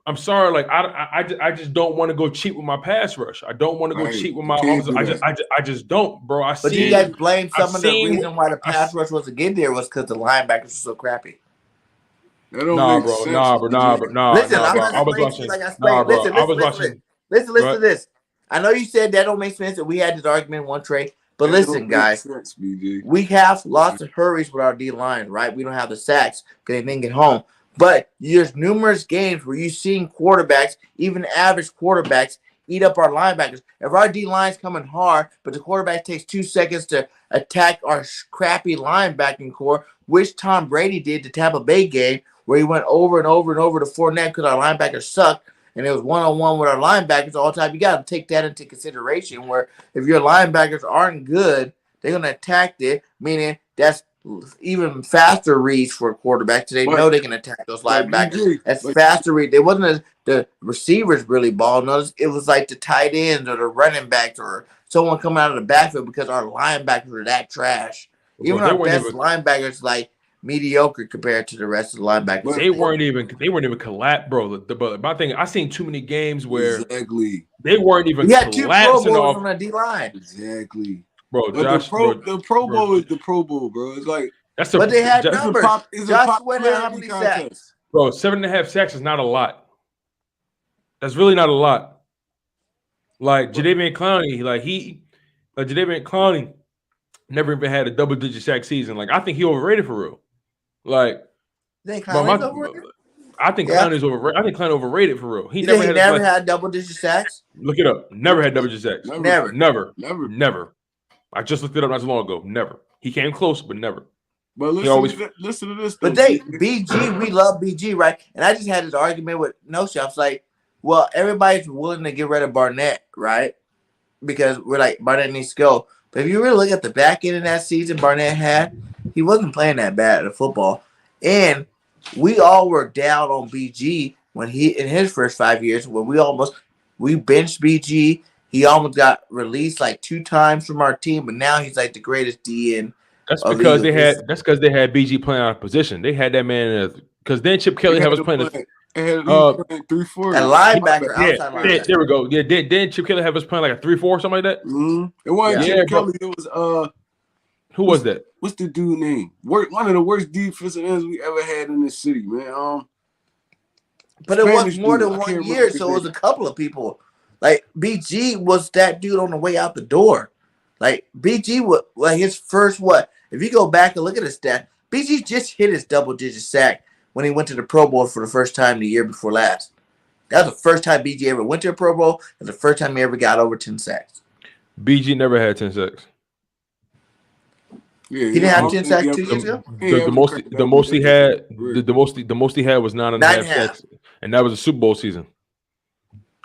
I'm sorry, like I just don't want to go cheap with my pass rush. I don't want to go cheap with my I just don't, bro. But you guys blame some of the reason why the pass rush wasn't getting there was because the linebackers were so crappy. Nah, bro. Listen, I was watching. Listen to this. I know you said that don't make sense, and we had this argument one trade. But listen, guys, we have lots of hurries with our D line, right? We don't have the sacks because they didn't get home. But there's numerous games where you've seen quarterbacks, even average quarterbacks, eat up our linebackers. If our D line's coming hard, but the quarterback takes 2 seconds to attack our crappy linebacking core, which Tom Brady did the Tampa Bay game, where he went over and over and over to Fournette because our linebackers sucked, and it was one-on-one with our linebackers all the time. You got to take that into consideration, where if your linebackers aren't good, they're going to attack it, meaning that's even faster reads for a quarterback, so they know they can attack those linebackers. That's faster read. It wasn't the receivers really balling us. It was like the tight ends or the running backs or someone coming out of the backfield because our linebackers are that trash. Even our best linebackers like mediocre compared to the rest of the linebackers. They weren't even collapse, bro. But my thing, I seen too many games where they weren't even collapsing off on the D line. Exactly. Bro, Josh, the Pro Bowl is the Pro Bowl, bro. It's like but they had numbers. Josh went how many sacks? Bro, 7.5 sacks is not a lot. That's really not a lot. Like Jadeveon Clowney, never even had a double-digit sack season. Like I think he overrated for real. Like, I think Clowney's overrated. I think Clowney overrated for real. He never had double-digit sacks. Look it up. Never had double-digit sacks. Never. I just looked it up not so long ago. Never. He came close, but never. But listen to this. But BG, we love BG, right? And I just had this argument with No Shops. Like, well, everybody's willing to get rid of Barnett, right? Because we're like, Barnett needs to go. But if you really look at the back end of that season Barnett had, he wasn't playing that bad at football. And we all were down on BG when in his first 5 years, when we benched BG. He almost got released like 2 times from our team, but now he's like the greatest DN. That's because they had BG playing out of position. They had that man because then Chip Kelly was playing 3-4. A linebacker, outside linebacker. There we go. Yeah, didn't Chip Kelly have us playing like a 3-4 something like that? Mm-hmm. It wasn't Chip Kelly. It was who was that? What's the dude name? One of the worst defensive ends we ever had in this city, man. But it was more than 1 year, so it was a couple of people. Like BG was that dude on the way out the door. Like BG was like his first if you go back and look at his stat, BG just hit his double-digit sack when he went to the Pro Bowl for the first time the year before last. That was the first time BG ever went to a Pro Bowl, and the first time he ever got over 10 sacks. BG never had 10 sacks. Yeah, he didn't have 10 sacks 2 years ago. The most he had was 9.5 sacks, and that was a Super Bowl season.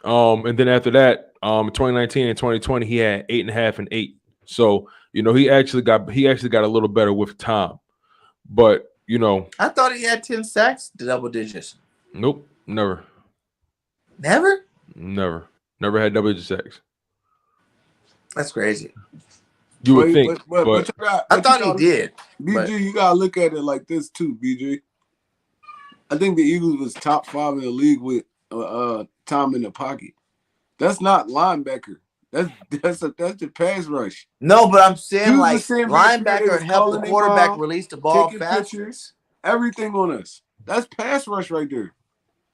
And then after that, 2019 and 2020, he had 8.5 and 8. So he actually got a little better with time. But I thought he had 10 sacks to double digits. Nope, never. Never Never had double-digit sacks. That's crazy. You would think, but I thought he did. BG, you gotta look at it like this too, BG. I think the Eagles was top 5 in the league with time in the pocket. That's not linebacker. That's the pass rush. No, but I'm saying like linebacker help the quarterback release the ball faster. Pictures, everything on us. That's pass rush right there.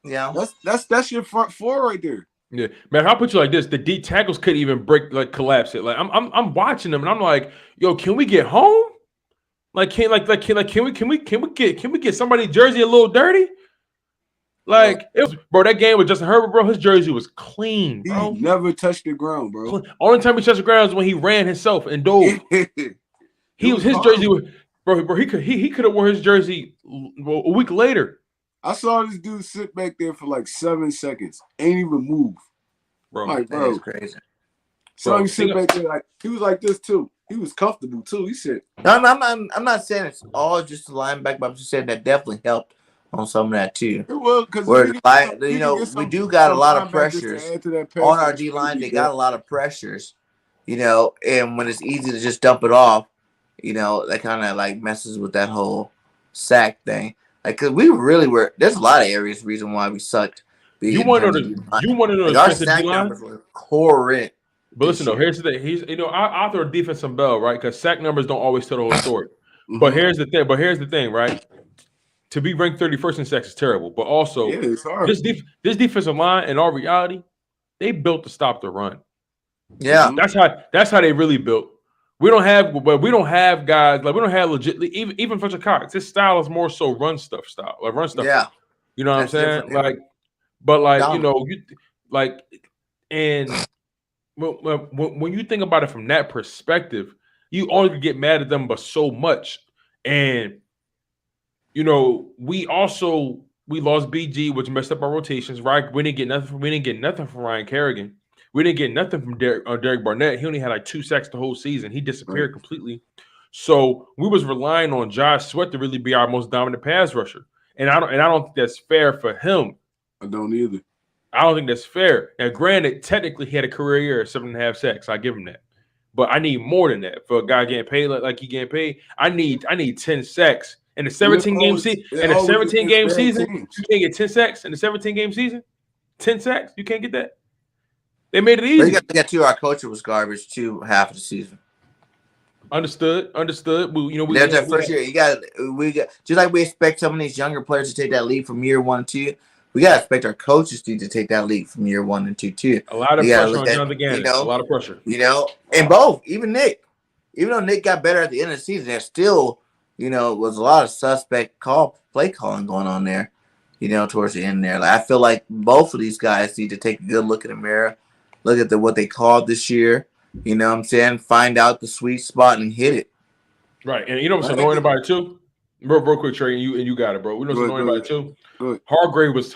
Yeah, that's your front 4 right there. Yeah, man. I'll put you like this: the D tackles couldn't even collapse it. Like I'm watching them, and I'm like, yo, can we get home? Can we get somebody's jersey a little dirty? Like it was, bro. That game with Justin Herbert, bro. His jersey was clean, bro. He never touched the ground, bro. Only time he touched the ground is when he ran himself and dove. His jersey was, bro. He could have worn his jersey a week later. I saw this dude sit back there for like 7 seconds, ain't even move. Bro, like, that is crazy. So he sit back there like he was like this too. He was comfortable too. He said, "No, I'm not saying it's all just the linebacker, but I'm just saying that definitely helped on some of that too. Well, because Where get we do got a lot of linebackers pressures to add to that pass on our rush, D it'll line. be They good. got a lot of pressures, and when it's easy to just dump it off, that kind of like messes with that whole sack thing. Like, cause we really were. There's a lot of areas reason why we sucked. You want to know like the our strength of sack D line? numbers were horrid. But listen though, here's the thing. I'll throw defense some bell, right? Because sack numbers don't always tell the whole story. But here's the thing, right? To be ranked 31st in sacks is terrible. But also, it's hard. This defensive line, in all reality, they built to stop the run. Yeah, that's how they really built. We don't have guys like we don't have legit even Fletcher Cox. His style is more so run stuff style, like run stuff. Yeah, you know what I'm saying? different. Like, but like Dominant. and when you think about it from that perspective, you only get mad at them but so much. And we lost BG, which messed up our rotations. Right, we didn't get nothing from Ryan Kerrigan. We didn't get nothing from Derek Barnett. He only had like 2 sacks the whole season. He disappeared completely. So we was relying on Josh Sweat to really be our most dominant pass rusher. And I don't think that's fair for him. I don't either. I don't think that's fair. Now, granted, technically he had a career year of 7.5 sacks. I give him that. But I need more than that for a guy getting paid like he getting paid. I need 10 sacks in the 17 game season. In a 17 game season, you can't get 10 sacks in the 17 game season. 10 sacks, you can't get that. They made it easy. You got to get to our coach was garbage too half of the season. Understood. We that first year. We got just like we expect some of these younger players to take that lead from year 1, 2. We gotta expect our coaches to take that lead from year 1 and 2 too. A lot of pressure on Jonathan Gannon. A lot of pressure. And both, even Nick. Even though Nick got better at the end of the season, there still, was a lot of suspect play calling going on there. Towards the end there. Like, I feel like both of these guys need to take a good look in the mirror. Look at what they called this year. You know what I'm saying? Find out the sweet spot and hit it. Right. And what's annoying about it too? Real quick, Trey, and you got it, bro. We know what's annoying about it too. Hargrave was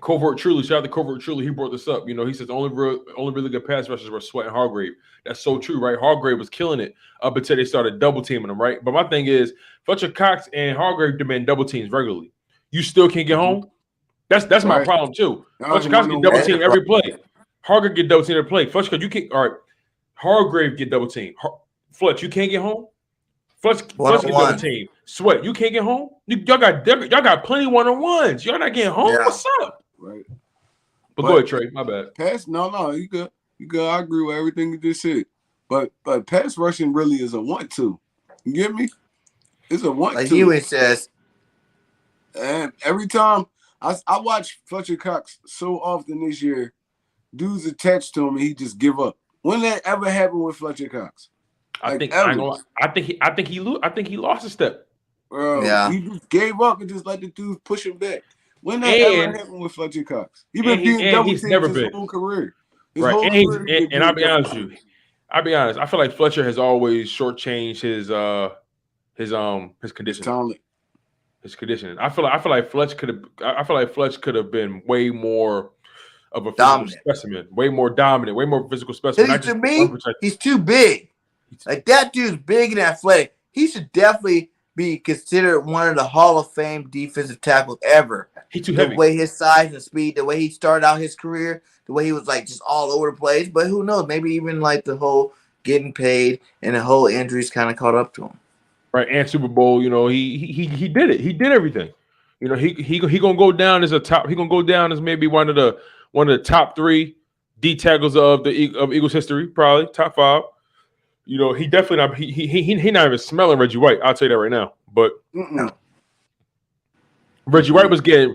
Covert Truly. Shout out to Covert Truly. He brought this up. He says only really good pass rushers were Sweat and Hargrave. That's so true, right? Hargrave was killing it up until they started double teaming him, right? But my thing is Fletcher Cox and Hargrave demand double teams regularly. You still can't get home. That's my problem too. Fletcher Cox get double team every play. Hargrave get double team every play. Fletcher, you can't. All right, Hargrave get double team. Fletch, you can't get home. Fletch get double team. Sweat, you can't get home. Y'all got plenty 1-on-1s. Y'all not getting home. Yeah. What's up? Right. But go ahead, Trey. My bad. No, you good. You good. I agree with everything you just said. But pass rushing really is a 1-2. You get me? It's a 1-2. Like Hewitt says. And every time I watch Fletcher Cox so often this year, dudes attached to him and he just give up. When that ever happened with Fletcher Cox? I think he lost a step. Bro, yeah. He just gave up and just let the dudes push him back. When that ever happened with Fletcher Cox? He been being double teamed his whole career. And I'll be honest with you. I feel like Fletcher has always shortchanged his conditioning. His conditioning. I feel like Fletch could have been way more of a physical specimen, way more dominant, way more physical specimen. To me, he's too big. Like that dude's big and athletic. He should definitely be considered one of the Hall of Fame defensive tackles ever. He's too heavy. The way his size and speed, the way he started out his career, the way he was like just all over the place. But who knows? Maybe even like the whole getting paid and the whole injuries kind of caught up to him. Right, and Super Bowl, he did it. He did everything. He gonna go down as He gonna go down as maybe one of the top 3 D tackles of Eagles history, probably top 5. He definitely not. He not even smelling Reggie White. I'll tell you that right now. But Reggie White was getting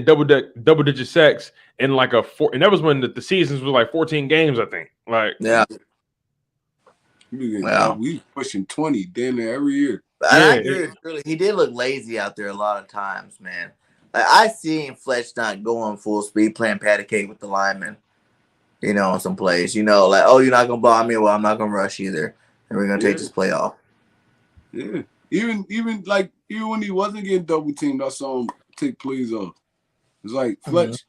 double digit sacks in like and that was when the seasons was like 14 games, I think. Like we pushing 20 damn near every year. But I agree. Really, he did look lazy out there a lot of times, man. Like I seen Fletch not going full speed, playing patty cake with the linemen. On some plays, like, oh, you're not gonna block me, well, I'm not gonna rush either, and we're gonna take this play off. Yeah, even when he wasn't getting double teamed, I saw him take plays off. It's like Fletch.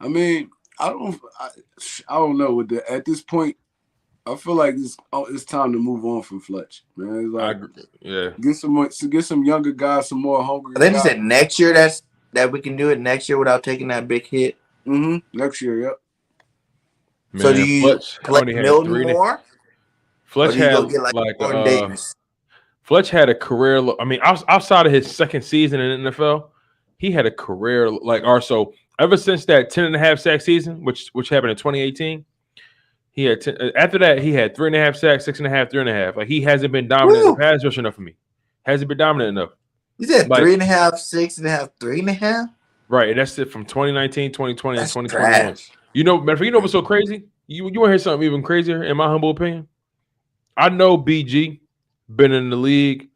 I mean, I don't know. At this point, I feel like it's time to move on from Fletch, man. It's I like agree. Yeah. get some younger guys, some more hungry I think they guys. said next year that we can do it next year without taking that big hit. Next year, yep. Man, So do you Fletch play only had Milton more, or Fletch do you had go get like Jordan Davis? Fletch had a career. I mean, outside of his second season in the NFL, he had a career so ever since that 10.5 sack season, which happened in 2018, he had after that he had 3.5 sacks, 6.5, 3.5. Like he hasn't been dominant in the pass rush enough for me. Hasn't been dominant enough. You said Like, 3.5, 6.5, 3.5. Right, and that's it from 2019, 2020, That's and 2021. trash. You know what's so crazy? You want to hear something even crazier? In my humble opinion, I know BG been in the league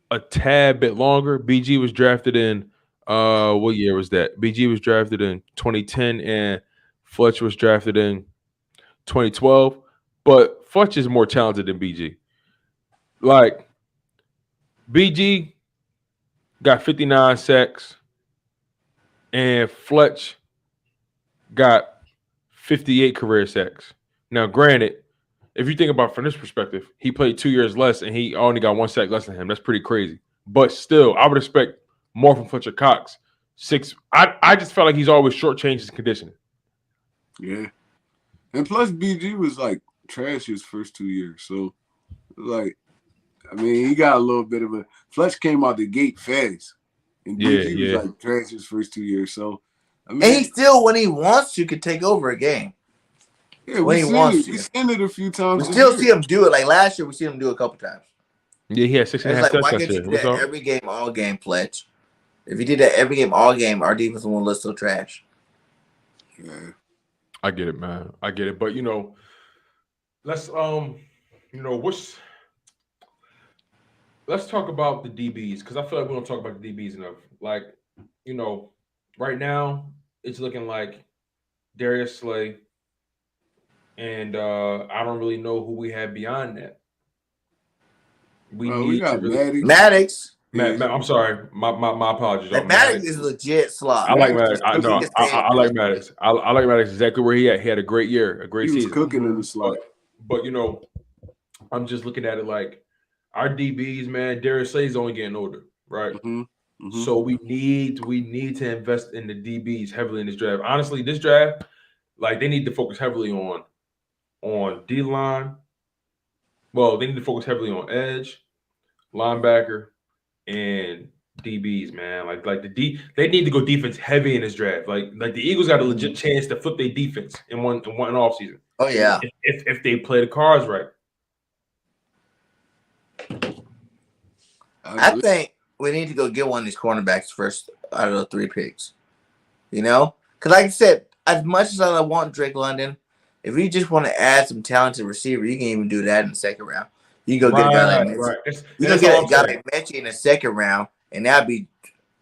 a tad bit longer. BG was drafted in what year was that? BG was drafted in 2010 and Fletch was drafted in 2012. But Fletch is more talented than BG. Like BG got 59 sacks and Fletch got 58 career sacks. Now, granted, if you think about it from this perspective, he played 2 years less and he only got 1 sack less than him. That's pretty crazy. But still, I would expect more from Fletcher Cox. I just felt like he's always shortchanged his conditioning. Yeah. And plus BG was like trash his first 2 years. So like, I mean, he got a little bit of a Fletch came out the gate fast. And BG was like trash his first 2 years. So I mean, and he still, when he wants to, could take over a game. Yeah, when he wants to. We've seen it a few times. We still see him do it. Like last year, we see him do it a couple times. Yeah, he had 6.5 sacks why last can't you year. do that every game, all game, Fletch? If you did that every game, all game, our defense won't look so trash. Yeah, I get it, man. I get it. But let's let's talk about the DBs because I feel like we don't talk about the DBs enough. Like, right now it's looking like Darius Slay, and I don't really know who we have beyond that. We got Maddox. I'm sorry. My apologies. Maddox is legit slot. I like Maddox. I like Maddox. I like Maddox exactly where he at. He had a great year, a great season. He was cooking in the slot. But I'm just looking at it like our DBs, man. Darius Slay is only getting older, right? So we need to invest in the DBs heavily in this draft. Honestly, this draft, like they need to focus heavily on D line. Well, they need to focus heavily on edge, linebacker, and DBs, man. Like they need to go defense heavy in this draft. Like the Eagles got a legit chance to flip their defense in one offseason. Oh yeah, if they play the cards right. I think we need to go get one of these cornerbacks first out of the 3 picks. Because like I said, as much as I want Drake London, if you just want to add some talented receiver, you can even do that in the second round. You can go get a guy like Mechie. Right. You can get a guy like Mechie in the second round, and that'd be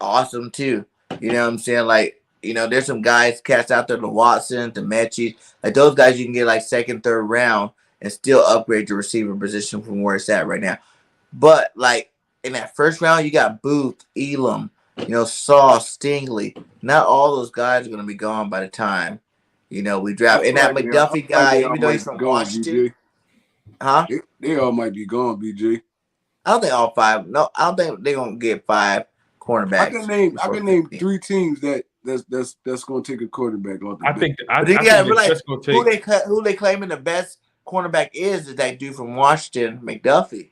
awesome too. You know what I'm saying? Like, there's some cats out there, the Watson, the Mechie, like those guys you can get like second, third round and still upgrade your receiver position from where it's at right now. But like in that first round, you got Booth, Elam, Sauce, Stingley. Not all those guys are going to be gone by the time, we draft. And that McDuffie guy, even though he's from Washington. Huh? They all might be gone, BJ. I don't think all 5. No, I don't think they're going to get 5 cornerbacks. I can name 3 teams that's going to take a quarterback off the I think who they claiming the best cornerback is that dude from Washington, McDuffie.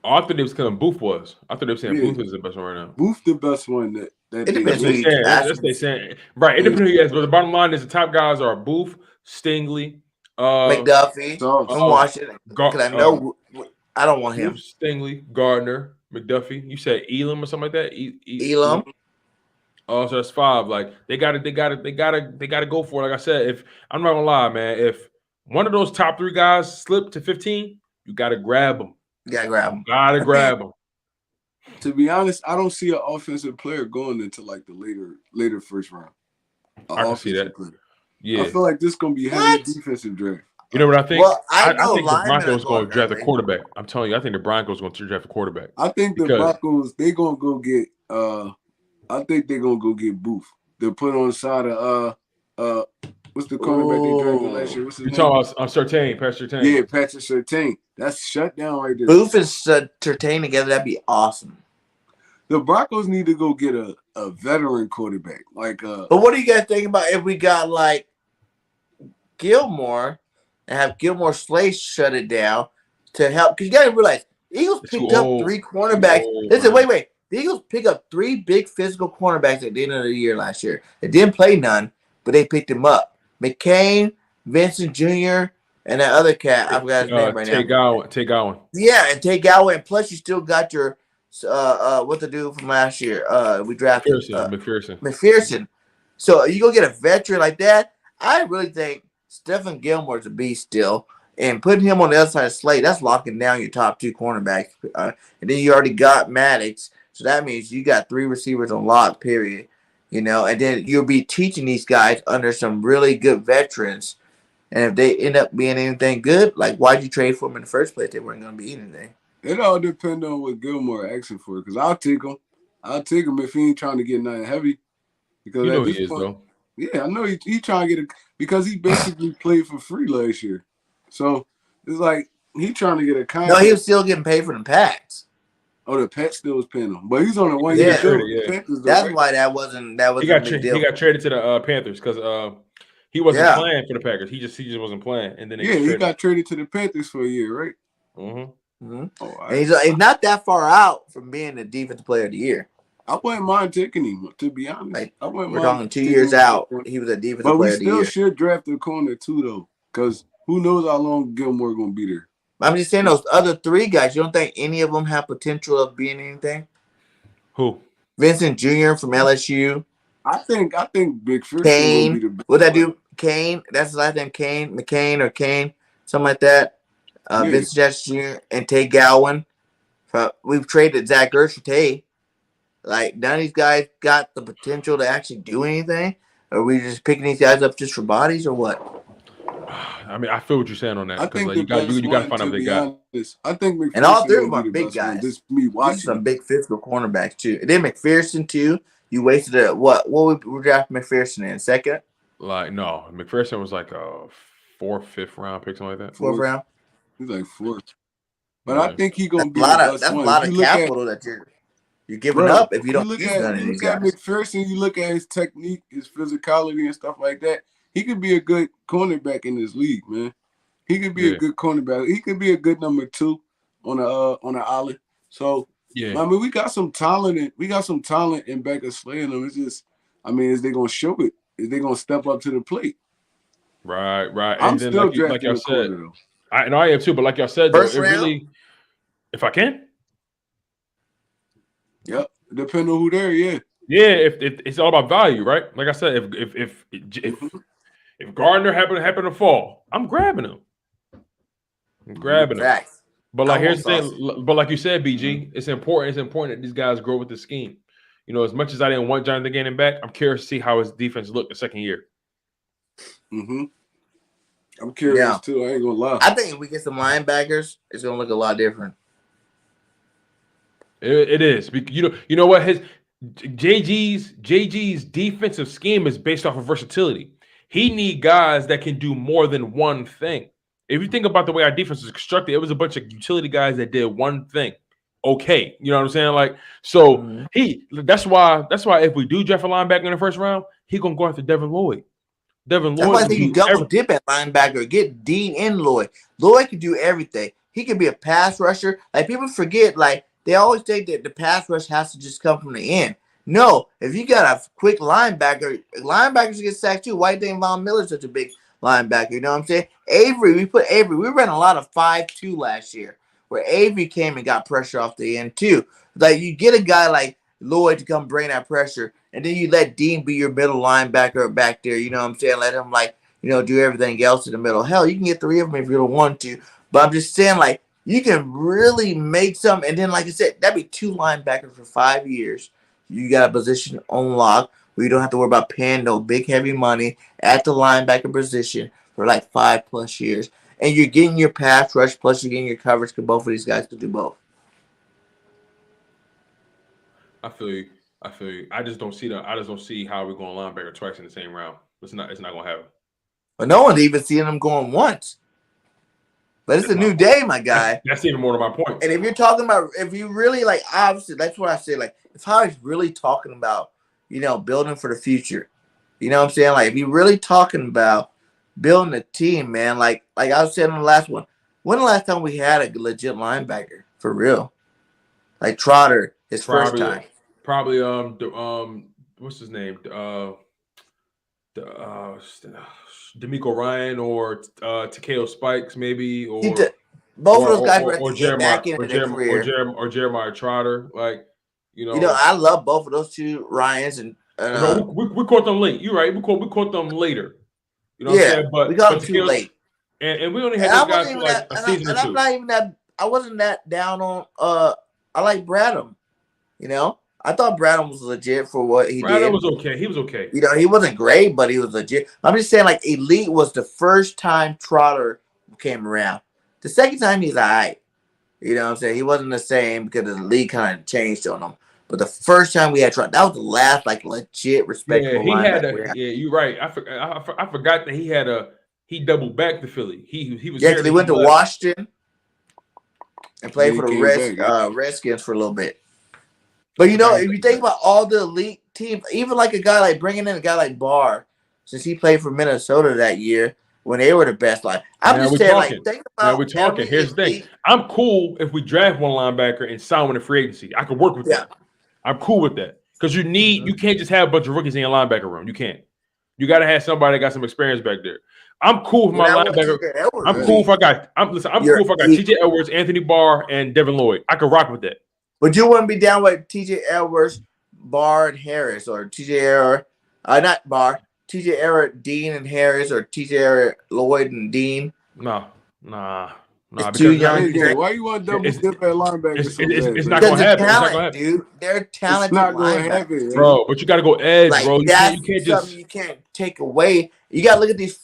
Oh, I thought they was saying Booth was. I thought they were saying Booth is the best one right now. Booth the best one that it depends who you ask. That's they saying. Right. It depends who you ask. But the bottom line is the top guys are Booth, Stingley, McDuffie from Washington. Because I know I don't want him. Booth, Stingley, Gardner, McDuffie. You said Elam or something like that? Elam. Oh, so that's 5. Like they gotta go for it. Like I said, if I'm not gonna lie, man, if one of those top 3 guys slip to 15, you gotta grab them. Gotta grab them. To be honest, I don't see an offensive player going into like the later first round. I can see that. Player. Yeah, I feel like this is gonna be heavy defensive draft. You know what I think? Well, I think the Broncos going to draft a quarterback. I'm telling you, I think the Broncos going to draft a quarterback. I think the Broncos they're gonna go get. I think they're gonna go get Booth. They'll put on the side of What's the cornerback they drafted last year? What's his You name? talking about Surtain, Patrick Surtain? Yeah, Patrick Surtain. That's shut down right there. Booth and Surtain together, that'd be awesome. The Broncos need to go get a veteran quarterback. But what do you guys think about if we got like Gilmore and have Gilmore Slay shut it down to help? Because you got to realize Eagles picked up 3 cornerbacks. Listen, wait. The Eagles picked up 3 big physical cornerbacks at the end of the year last year. They didn't play none, but they picked them up. McCain, Vincent Jr., and that other cat. I forgot his name right now. Tay Gowan. Yeah, and Tay Gowan. And plus, you still got your what to do from last year. We drafted McPherson. So you go get a veteran like that. I really think Stephen Gilmore's a beast still. And putting him on the other side of Slade, that's locking down your top 2 cornerbacks. And then you already got Maddox. So that means you got 3 receivers on lock, period. And then you'll be teaching these guys under some really good veterans. And if they end up being anything good, like why'd you trade for them in the first place? They weren't going to be anything. It all depends on what Gilmore asking for. Because I'll take him. I'll take him if he ain't trying to get nothing heavy. Because at this point, though. Yeah, I know he trying to get because he basically played for free last year. So it's like he trying to get a contract. No, he was still getting paid for the Pats. Oh, the Pats still was paying him, but he's on a 1 year deal. Yeah. That's why that wasn't he got traded to the Panthers because he wasn't playing for the Packers. He just wasn't playing, and then he got traded to the Panthers for a year, right? Mm-hmm. Oh, he's not that far out from being the defensive player of the year. I wouldn't mind taking him, to be honest. We're talking 2 years out. He was a defensive player of the year. But we still should draft a corner too, though, because who knows how long Gilmore going to be there. I'm just saying those other 3 guys, you don't think any of them have potential of being anything? Who? Vincent Jr. from LSU. I think McPherson Kane. will be the best. What'd I do? Kane. That's his last name. Kane. McCain or Kane. Something like that. Vincent Jr. and Tay Gowan. We've traded Zach Ertz for Tay. Like, none of these guys got the potential to actually do anything? Or are we just picking these guys up just for bodies or what? I mean, I feel what you're saying on that. I think you got to find out what they got. I think McPherson and all 3 of them are big guys. Just me watching. Some big physical cornerbacks, too. And then McPherson, too. You wasted a what? What we drafted McPherson in? Second? Like, no. McPherson was like a 4th, 5th round pick, something like that. 4th round? He's like 4th. But I think he's going to be that's a lot of capital that you're giving up if you don't use none of these guys. You look at McPherson, you look at his technique, his physicality and stuff like that. He could be a good cornerback in this league, man. He could be a good cornerback. He could be a good number 2 on an island. So I mean, we got some talent in back of slaying them. It's just, I mean, is they gonna show it? Is they gonna step up to the plate? Right. I'm and then still like y'all said, though. I am too. But like y'all said, First though, round? Really, if I can. Yep, depending on who there, yeah. Yeah, if it's all about value, right? Like I said, if Gardner happened to fall, I'm grabbing him. Facts. But like here's the thing. But like you said, BG, it's important. It's important that these guys grow with the scheme. As much as I didn't want Jonathan Gannon back, I'm curious to see how his defense looked the second year. I'm curious too. I ain't gonna lie. I think if we get some linebackers, it's gonna look a lot different. It is. You know what? His JG's defensive scheme is based off of versatility. He need guys that can do more than one thing. If you think about the way our defense was constructed, it was a bunch of utility guys that did one thing. Okay, you know what I'm saying? Like, so that's why if we do draft a linebacker in the first round, he gonna go after Devin Lloyd. That's why I think you double dip at linebacker. Get Dean and Lloyd. Lloyd can do everything. He can be a pass rusher. Like, people forget, like, they always think that the pass rush has to just come from the end. No, if you got a quick linebacker, linebackers get sacked too. Why do you think Von Miller's such a big linebacker? You know what I'm saying? We ran a lot of 5-2 last year, where Avery came and got pressure off the end too. Like, you get a guy like Lloyd to come bring that pressure, and then you let Dean be your middle linebacker back there. You know what I'm saying? Let him, like, do everything else in the middle. Hell, you can get 3 of them if you don't want to. But I'm just saying, like, you can really make some. And then, like I said, that'd be 2 linebackers for 5 years. You got a position on lock where you don't have to worry about paying no big, heavy money at the linebacker position for like 5+ years. And you're getting your pass rush, plus you're getting your coverage, because both of these guys could do both. I feel you. I just don't see how we're going linebacker twice in the same round. It's not going to happen. But no one's even seen him going once. But it's a new day, my guy. That's even more to my point. And if you're talking about, if you really like, obviously, that's what I say. Like, if Howie's really talking about, building for the future, you know what I'm saying? Like, if you're really talking about building a team, man, like I was saying on the last one, when the last time we had a legit linebacker for real? Like Trotter, first time. Probably what's his name? D'Amico Ryan or Takeo Spikes, maybe, or both of those guys were or Jeremiah Trotter. Like, I love both of those two Ryans, and we caught them late. You're right. We caught them later. You know what I'm saying? But we got them too late. And we only had those guys for like a season or two. I'm not even that. I wasn't that down on. I like Bradham. I thought Bradham was legit for what he did. Bradham was okay. He was okay. He wasn't great, but he was legit. I'm just saying, like, elite was the first time Trotter came around. The second time, he's all right. You know what I'm saying? He wasn't the same because the league kind of changed on him. But the first time we had Trotter, that was the last, like, legit, respectable linebacker. Yeah, you're right. I forgot that he doubled back to Philly. He was because he went to Washington and played for the Redskins for a little bit. But, if you think about all the elite teams, even like a guy like bringing in a guy like Barr, since he played for Minnesota that year when they were the best line. I'm just saying, like, think about now we're talking. Here's the thing. I'm cool if we draft one linebacker and sign one in free agency. I could work with that. I'm cool with that. Because you can't just have a bunch of rookies in your linebacker room. You can't. You got to have somebody that got some experience back there. I'm cool with my linebacker. I'm cool if I got TJ Edwards, Anthony Barr, and Devin Lloyd. I could rock with that. But you wouldn't be down with TJ Edwards, Barr, and Harris, or TJ Edwards, not Barr, TJ Edwards, Dean, and Harris, or TJ Edwards, Lloyd, and Dean. Nah. It's too young. Why you want to double dip at linebacker? It's not going to happen. It's not going to happen, dude. They're talented. It's not going to happen, bro. But you got to go edge, bro. You can't take away. You got to look at these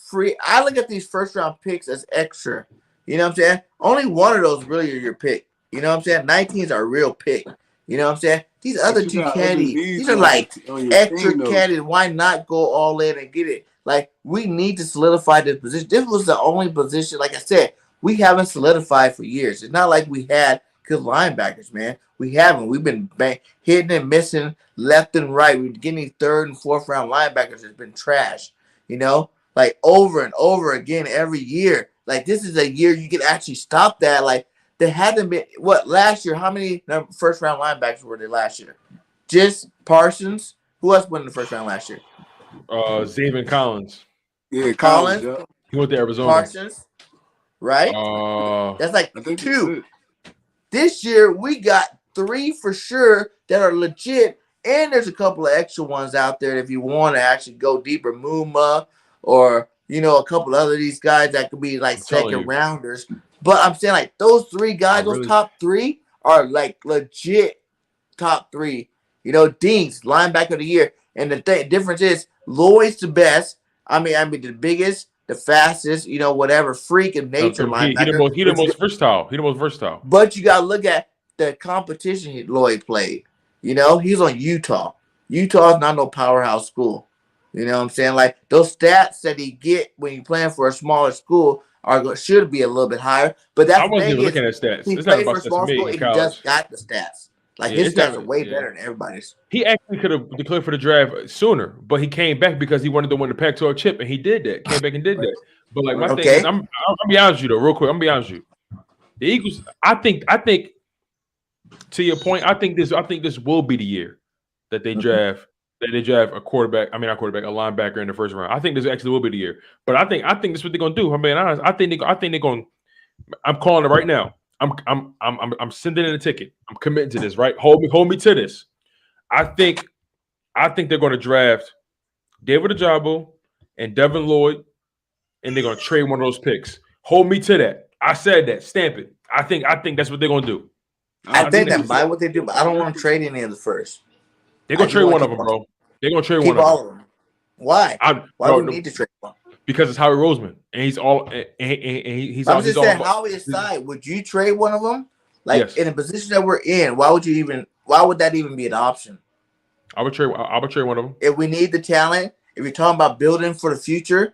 I look at these first round picks as extra. You know what I'm saying? Only one of those really are your pick. You know what I'm saying? 19s are a real pick. You know what I'm saying? These other two caddies, these are like extra caddies. Why not go all in and get it? Like, we need to solidify this position. This was the only position, like I said, we haven't solidified for years. It's not like we had good linebackers, man. We haven't. We've been hitting and missing left and right. We're getting these third and fourth round linebackers. It's been trash, like over and over again every year. Like, this is a year you can actually stop that. Like, there hadn't been last year. How many first round linebackers were there last year? Just Parsons. Who else went in the first round last year? Xavier Collins. Yeah, Collins. Yeah. He went to Arizona. Parsons. Right? That's like two. This year we got 3 for sure that are legit, and there's a couple of extra ones out there if you want to actually go deeper. Muma or a couple other these guys that could be like second rounders. But I'm saying, like, those 3 guys, those top 3 are like legit top 3. Dean's linebacker of the year. And the difference is Lloyd's the best. I mean the biggest, the fastest, whatever freak of nature linebacker. He the most versatile. He the most versatile. But you gotta look at the competition Lloyd played. He's on Utah. Utah's not no powerhouse school. You know what I'm saying? Like, those stats that he get when you're playing for a smaller school should be a little bit higher, but that's I wasn't even looking at stats. He played for a small school. He just got the stats. Like, his stats are way better than everybody's. He actually could have declared for the draft sooner, but he came back because he wanted to win the Pac-12 chip, and he did that. Came back and did that. But like, my thing is, I'm be honest with you though, real quick. I'm gonna be honest with you. The Eagles. I think. To your point, I think this will be the year that they draft. That they draft a linebacker in the first round. I think this actually will be the year. But I think this is what they're gonna do. I'm being honest. I think they're going. I'm calling it right now. I'm sending in a ticket. I'm committing to this. Right? Hold me to this. I think they're going to draft David Ojabo and Devin Lloyd, and they're going to trade one of those picks. Hold me to that. I said that. Stamp it. I think that's what they're going to do. I think that might what they do, but I don't want to trade any of the first. They're going to trade one of them, bro. They're going to trade one of them. Why? Why do we need to trade one? Because it's Howie Roseman, and he's all. And he's. I'm just saying, Howie aside, would you trade one of them? Like, yes. In a position that we're in, why would that even be an option? I would trade one of them. If we need the talent, if you're talking about building for the future,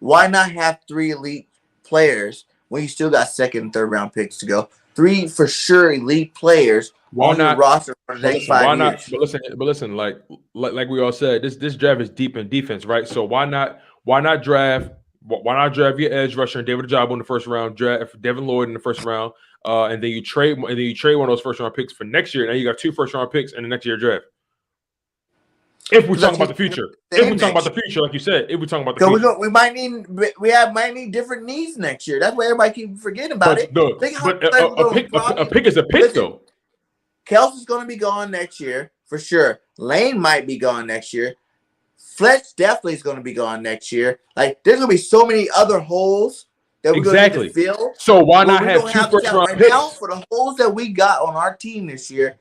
Why not have 3 elite players when you still got second and third round picks to go? 3 for sure elite players Why on your not? roster for the But next listen, 5 why years. not? But listen, like we all said, this draft is deep in defense, right? So why not draft your edge rusher and David Ojabo in the first round, draft Devin Lloyd in the first round, and then you trade one of those first round picks for next year. Now you got 2 first round picks in the next year draft. If we're talking about the future, like you said, if we're talking about the future, we might need different needs next year. That's why everybody keep forgetting about it. No, but a pick is a pick, though. Kelsey's going to be gone next year for sure. Lane might be gone next year. Fletch definitely is going to be gone next year. Like, there's going to be so many other holes that we're going to need to fill. So why not have 2 first round picks? Now, for the holes that we got on our team this year,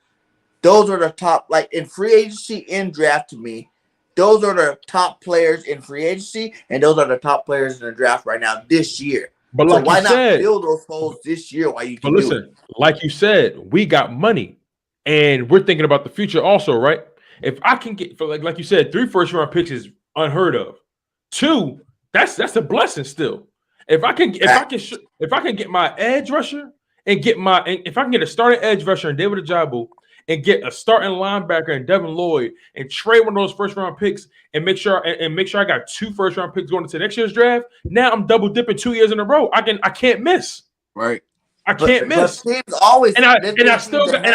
those are the top, like in free agency and draft to me. Those are the top players in free agency, and those are the top players in the draft right now this year. But so like why you said, not fill those holes this year while you can but do listen, it? like you said, we got money, and we're thinking about the future also, right? If I can get, for like you said, 3 first round picks is unheard of. 2, that's a blessing still. If I can get my edge rusher and if I can get a starting edge rusher and David Ojabo and get a starting linebacker and Devin Lloyd and trade one of those first round picks and make sure I got 2 first round picks going into next year's draft. Now I'm double dipping 2 years in a row. I can't miss. Right. I can't miss. Teams always and I still got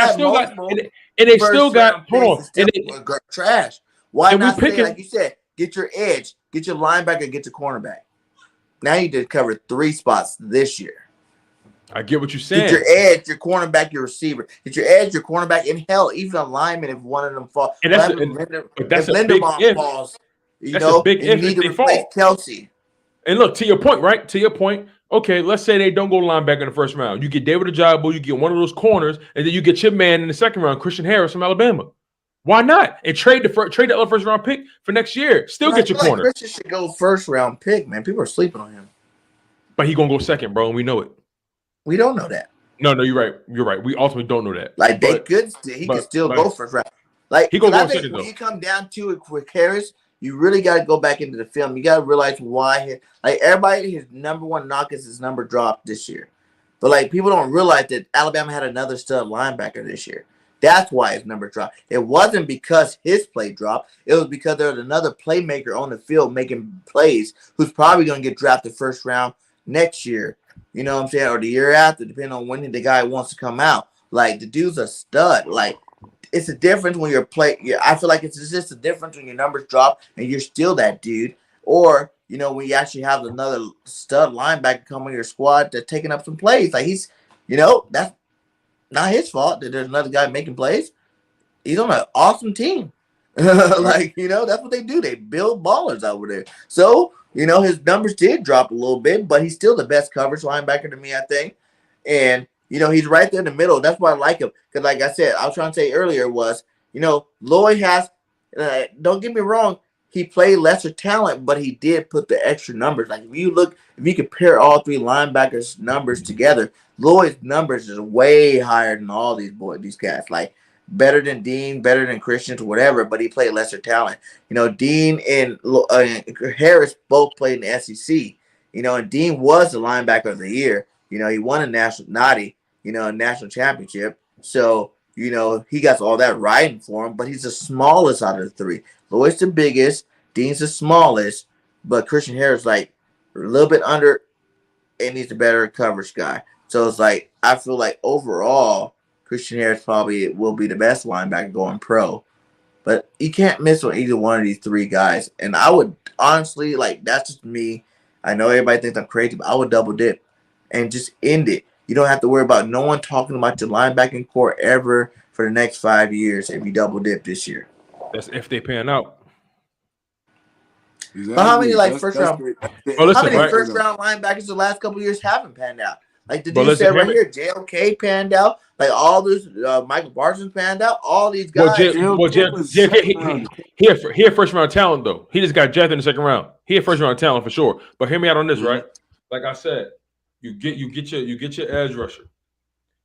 hold on. And trash. Why and not we picking, say, like you said, get your edge, get your linebacker, get your cornerback. Now you did cover 3 spots this year. I get what you're saying. Get your edge, your cornerback, your receiver. Get your edge, your cornerback, and hell, even a lineman if one of them falls. And that's a big if. Falls, that's a big if. You need to replace Kelsey. And look, to your point, right? To your point, okay, let's say they don't go linebacker in the first round. You get David Ojabo, you get one of those corners, and then you get your man in the second round, Christian Harris from Alabama. Why not? And trade the other first round pick for next year. Still get your corner. Christian should go first round pick, man. People are sleeping on him. But he gonna go second, bro, and we know it. We don't know that. No, you're right. You're right. We ultimately don't know that. Like he could still go first round. Like he gonna go second though. When you come down to it with Harris, you really got to go back into the film. You got to realize why. Everybody, his number one knock is his number dropped this year. But like people don't realize that Alabama had another stud linebacker this year. That's why his number dropped. It wasn't because his play dropped. It was because there was another playmaker on the field making plays who's probably going to get drafted first round next year. You know what I'm saying? Or the year after, depending on when the guy wants to come out. Like, the dude's a stud. Like, it's a difference when you're I feel like it's just a difference when your numbers drop and you're still that dude. Or, you know, when you actually have another stud linebacker come on your squad that's taking up some plays. Like, he's, you know, that's not his fault that there's another guy making plays. He's on an awesome team. Like, you know, that's what they do. They build ballers over there. So, you know, his numbers did drop a little bit, but he's still the best coverage linebacker to me, I think. And, you know, he's right there in the middle. That's why I like him. Because, like I said, I was trying to say earlier was, you know, Lloyd has, don't get me wrong, he played lesser talent, but he did put the extra numbers. Like, if you compare all 3 linebackers' numbers together, Lloyd's numbers is way higher than all these cats. Like, better than Dean, better than Christians, whatever, but he played lesser talent. You know, Dean and Harris both played in the SEC. You know, and Dean was the linebacker of the year. You know, he won a national championship. So, you know, he got all that riding for him, but he's the smallest out of the 3. Lloyd's the biggest, Dean's the smallest, but Christian Harris, like, a little bit under, and he's the better coverage guy. So it's like, I feel like overall, Christian Harris probably will be the best linebacker going pro. But you can't miss on either one of these 3 guys. And I would honestly, like, that's just me. I know everybody thinks I'm crazy, but I would double dip and just end it. You don't have to worry about no one talking about your linebacking core ever for the next 5 years if you double dip this year. That's if they pan out. Exactly. But how many first round linebackers the last couple of years haven't panned out? Like the dude said right here, JLK panned out. Like all this, Michael Parsons panned out. All these guys. JLK, he had first round talent though. He just got drafted in the second round. He had first round talent for sure. But hear me out on this, right? Like I said, you get your edge rusher,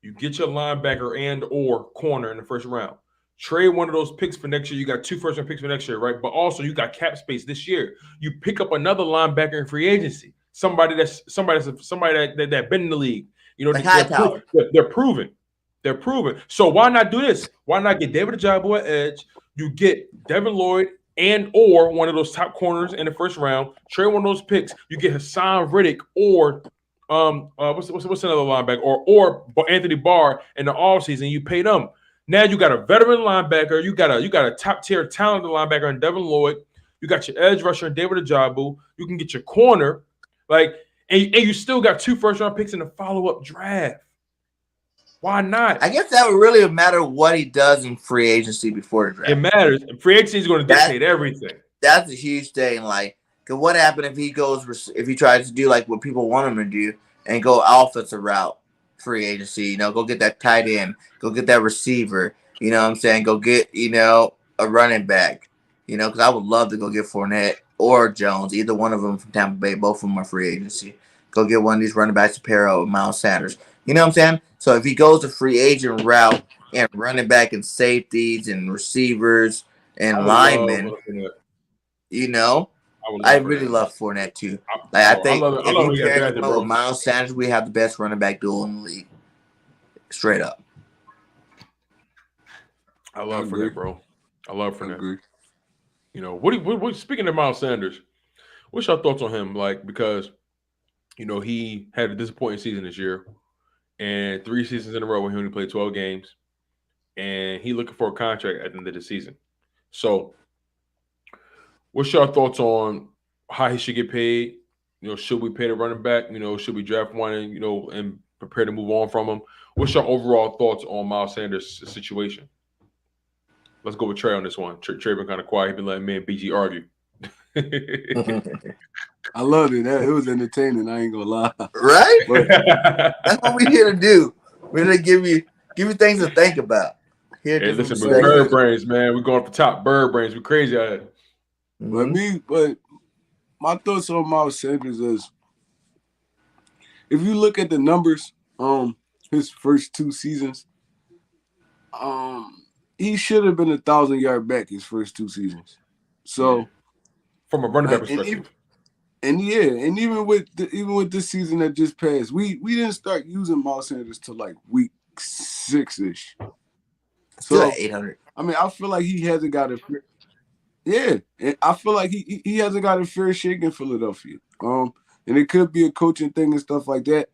you get your linebacker and or corner in the first round. Trade one of those picks for next year. You got 2 first-round picks for next year, right? But also you got cap space this year. You pick up another linebacker in free agency. Somebody that been in the league. You know, like they're proven. They're proven. So why not do this? Why not get David Ojabo at edge? You get Devin Lloyd and or one of those top corners in the first round. Trade one of those picks. You get Hassan Riddick or what's another linebacker or Anthony Barr in the offseason. You pay them. Now you got a veteran linebacker. You got a top tier talented linebacker in Devin Lloyd. You got your edge rusher in David Ojabo. You can get your corner, and you still got 2 first-round picks in the follow-up draft. Why not? I guess that would really matter what he does in free agency before the draft. It matters. Free agency is going to dictate everything. That's a huge thing. Like, cause what happened if he tries to do like what people want him to do and go offensive route? Free agency, you know, go get that tight end, go get that receiver, you know what I'm saying? Go get, you know, a running back, you know, because I would love to go get Fournette or Jones, either one of them from Tampa Bay, both of them are free agency. Go get one of these running backs to pair up with Miles Sanders. You know what I'm saying? So if he goes the free agent route and running back and safeties and receivers and linemen, you know, I really love Fournette too. I think if he pairs him with Miles Sanders, we have the best running back duo in the league. Straight up. I love Fournette, bro. I love Fournette. You know, what speaking of Miles Sanders, what's your thoughts on him? Like, because, you know, he had a disappointing season this year and 3 seasons in a row where he only played 12 games, and he looking for a contract at the end of the season. So what's your thoughts on how he should get paid? You know, should we pay the running back? You know, should we draft one and, you know, and prepare to move on from him? What's your overall thoughts on Miles Sanders' situation? Let's go with Trey on this one. Trey been kind of quiet. He been letting me and BG argue. I loved it. It was entertaining. I ain't gonna lie. Right? That's what we're here to do. We're here to give you things to think about. Hey, listen, Bird Brainz, man. We're going for top Bird Brainz. We're crazy out here. But my thoughts on Miles Sanders is, if you look at the numbers, his first 2 seasons, he should have been 1,000-yard back his first 2 seasons. So, from a running back perspective, and even with this season that just passed, we didn't start using Miles Sanders till like week 6-ish. So 800. I mean, I feel like he hasn't got a. Yeah, and I feel like he hasn't got a fair shake in Philadelphia. And it could be a coaching thing and stuff like that.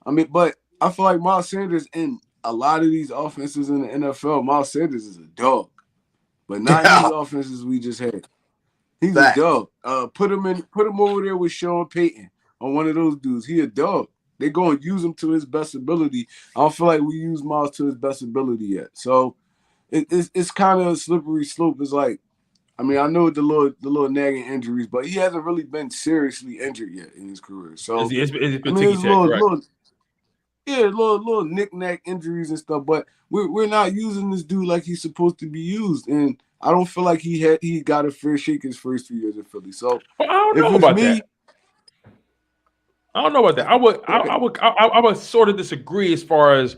I mean, but I feel like Miles Sanders in a lot of these offenses in the NFL, Miles Sanders is a dog. But not in these offenses we just had. He's a dog. Put him over there with Sean Payton on one of those dudes. He a dog. They go and use him to his best ability. I don't feel like we use Miles to his best ability yet. So it's kind of a slippery slope. It's like, I mean, I know the little nagging injuries, but he hasn't really been seriously injured yet in his career. So it's little knick-knack injuries and stuff, but we're not using this dude like he's supposed to be used, and I don't feel like he got a fair shake his first 3 years in Philly. So I don't know about that. I would sort of disagree as far as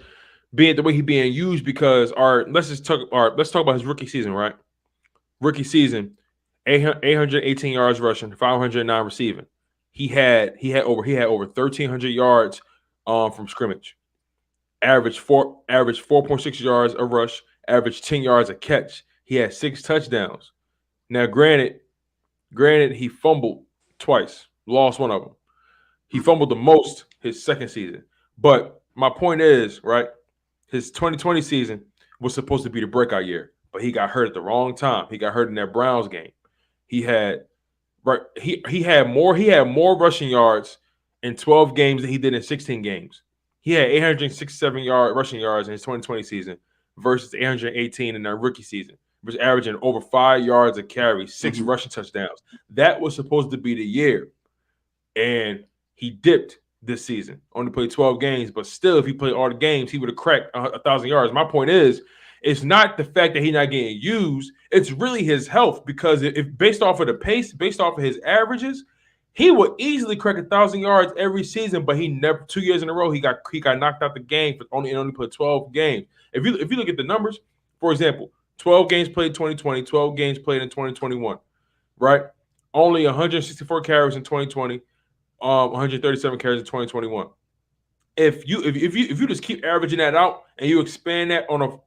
being the way he's being used, because let's talk about his rookie season, right? Rookie season, 818 yards rushing, 509 receiving. He had over 1,300 yards from scrimmage. Average 4.6 yards a rush, average 10 yards a catch. He had 6 touchdowns. Now, granted, he fumbled twice, lost one of them. He fumbled the most his second season. But my point is, right, his 2020 season was supposed to be the breakout year, but he got hurt at the wrong time. He got hurt in that Browns game. He had more rushing yards in 12 games than he did in 16 games. He had 867 rushing yards in his 2020 season versus 818 in that rookie season. He was averaging over 5 yards a carry, 6 rushing touchdowns. That was supposed to be the year. And he dipped this season. Only played 12 games, but still, if he played all the games, he would have cracked 1,000 yards. My point is, it's not the fact that he's not getting used. It's really his health, because if based off of the pace, based off of his averages, he would easily crack 1,000 yards every season, but he never. 2 years in a row, he got knocked out the game and only played 12 games. If you look at the numbers, for example, 12 games played 2020, 12 games played in 2021, right? Only 164 carries in 2020, 137 carries in 2021. If you just keep averaging that out and you expand that on a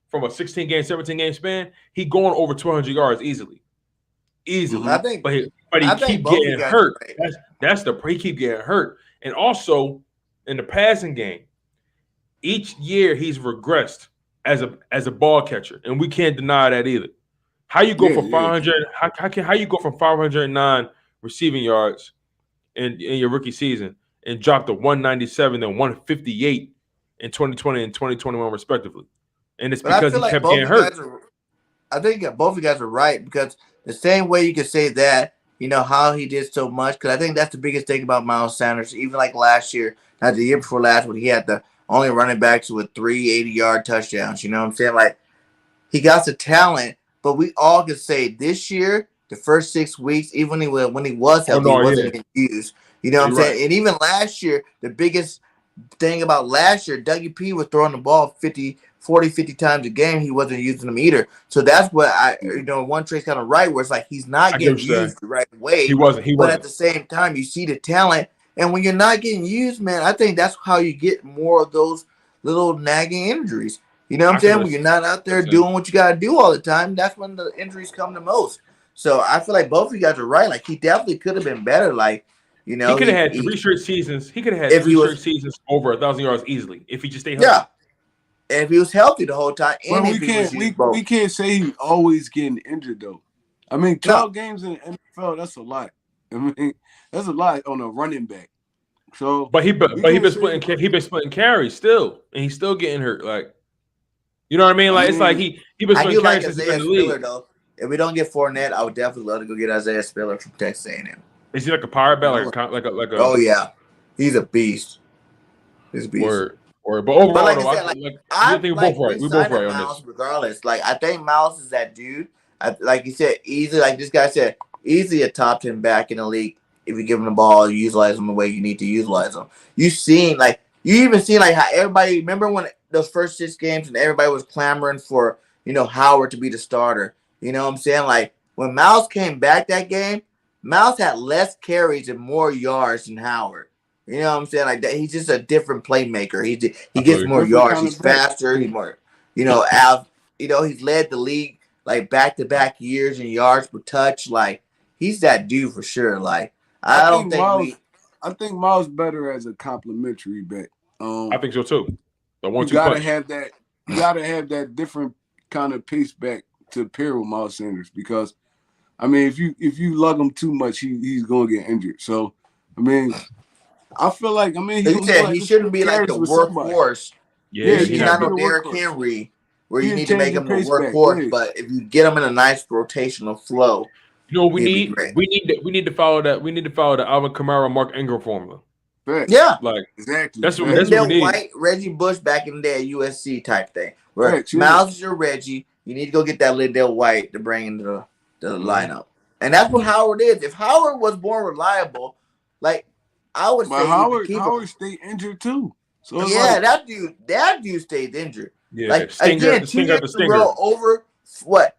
from a 16 game, 17 game span, he going over 200 yards easily. Mm-hmm. But he keep getting hurt. That's the he keep getting hurt. And also in the passing game, each year he's regressed as a ball catcher, and we can't deny that either. How you go from 500? How you go from 509 receiving yards in your rookie season and drop to 197 and 158 in 2020 and 2021 respectively? And it's because he kept getting hurt. I think both of you guys are right, because the same way you could say that, how he did so much, because I think that's the biggest thing about Miles Sanders. Even like last year, not the year before last, when he had the only running backs with 3 80-yard touchdowns. You know what I'm saying? Like, he got the talent, but we all could say this year, the first 6 weeks, even when he was healthy, he wasn't even used. You know what I'm saying? And even last year, the biggest thing about last year, WP was throwing the ball 40-50 times a game. He wasn't using them either. So that's what one Trey's kind of right, where it's like he's not getting used the right way. He wasn't. But at the same time, you see the talent. And when you're not getting used, man, I think that's how you get more of those little nagging injuries. You know what I'm saying? When you're not out there doing what you got to do all the time, that's when the injuries come the most. So I feel like both of you guys are right. Like, he definitely could have been better. Like, he could have had 3 straight seasons. He could have had 3 straight seasons over 1,000 yards easily if he just stayed healthy. Yeah. And if he was healthy the whole time, and we can't say he's always getting injured though. I mean, 12 games in the NFL, that's a lot. I mean, that's a lot on a running back. So, but he been splitting carries still, and he's still getting hurt. Like, you know what I mean? Like, it's like he been splitting carries since he's been in the league. Though. If we don't get Fournette, I would definitely love to go get Isaiah Spiller from Texas A&M. Is he like a power back, like a? Oh yeah, he's a beast. He's a beast. Word. But overall, like I said, I think we're both right. We both right on Miles this. Regardless, like, I think Miles is that dude. Like you said, easily. Like this guy said, easily a top 10 back in the league. If you give him the ball, you utilize him the way you need to utilize him. You even seen like how everybody, remember when those first 6 games and everybody was clamoring for Howard to be the starter. You know what I'm saying? Like, when Miles came back that game, Miles had less carries and more yards than Howard. You know what I'm saying? Like that, he's just a different playmaker. He gets more yards. He's faster. He's more, he's led the league like back-to-back years in yards per touch. Like, he's that dude for sure. Like, I think Miles better as a complimentary back. I think so too. You gotta have that different kind of pace back to pair with Miles Sanders, because I mean, if you lug him too much, he's gonna get injured. So I mean, I feel like he shouldn't be like the workhorse. Yeah, he's not no Derrick Henry where you need to make him the workhorse. But if you get him in a nice rotational flow, we need to follow that. We need to follow the Alvin Kamara, Mark Ingram formula. Right. Yeah, like exactly. That's what we need. White, Reggie Bush back in the day at USC type thing. Where Miles is your Reggie, you need to go get that Liddell White to bring into the lineup, and that's what Howard is. If Howard was more reliable, like I would say, Howard stayed injured too. So yeah, that dude stayed injured. Yeah, like Stinger, again, 2 years in a row over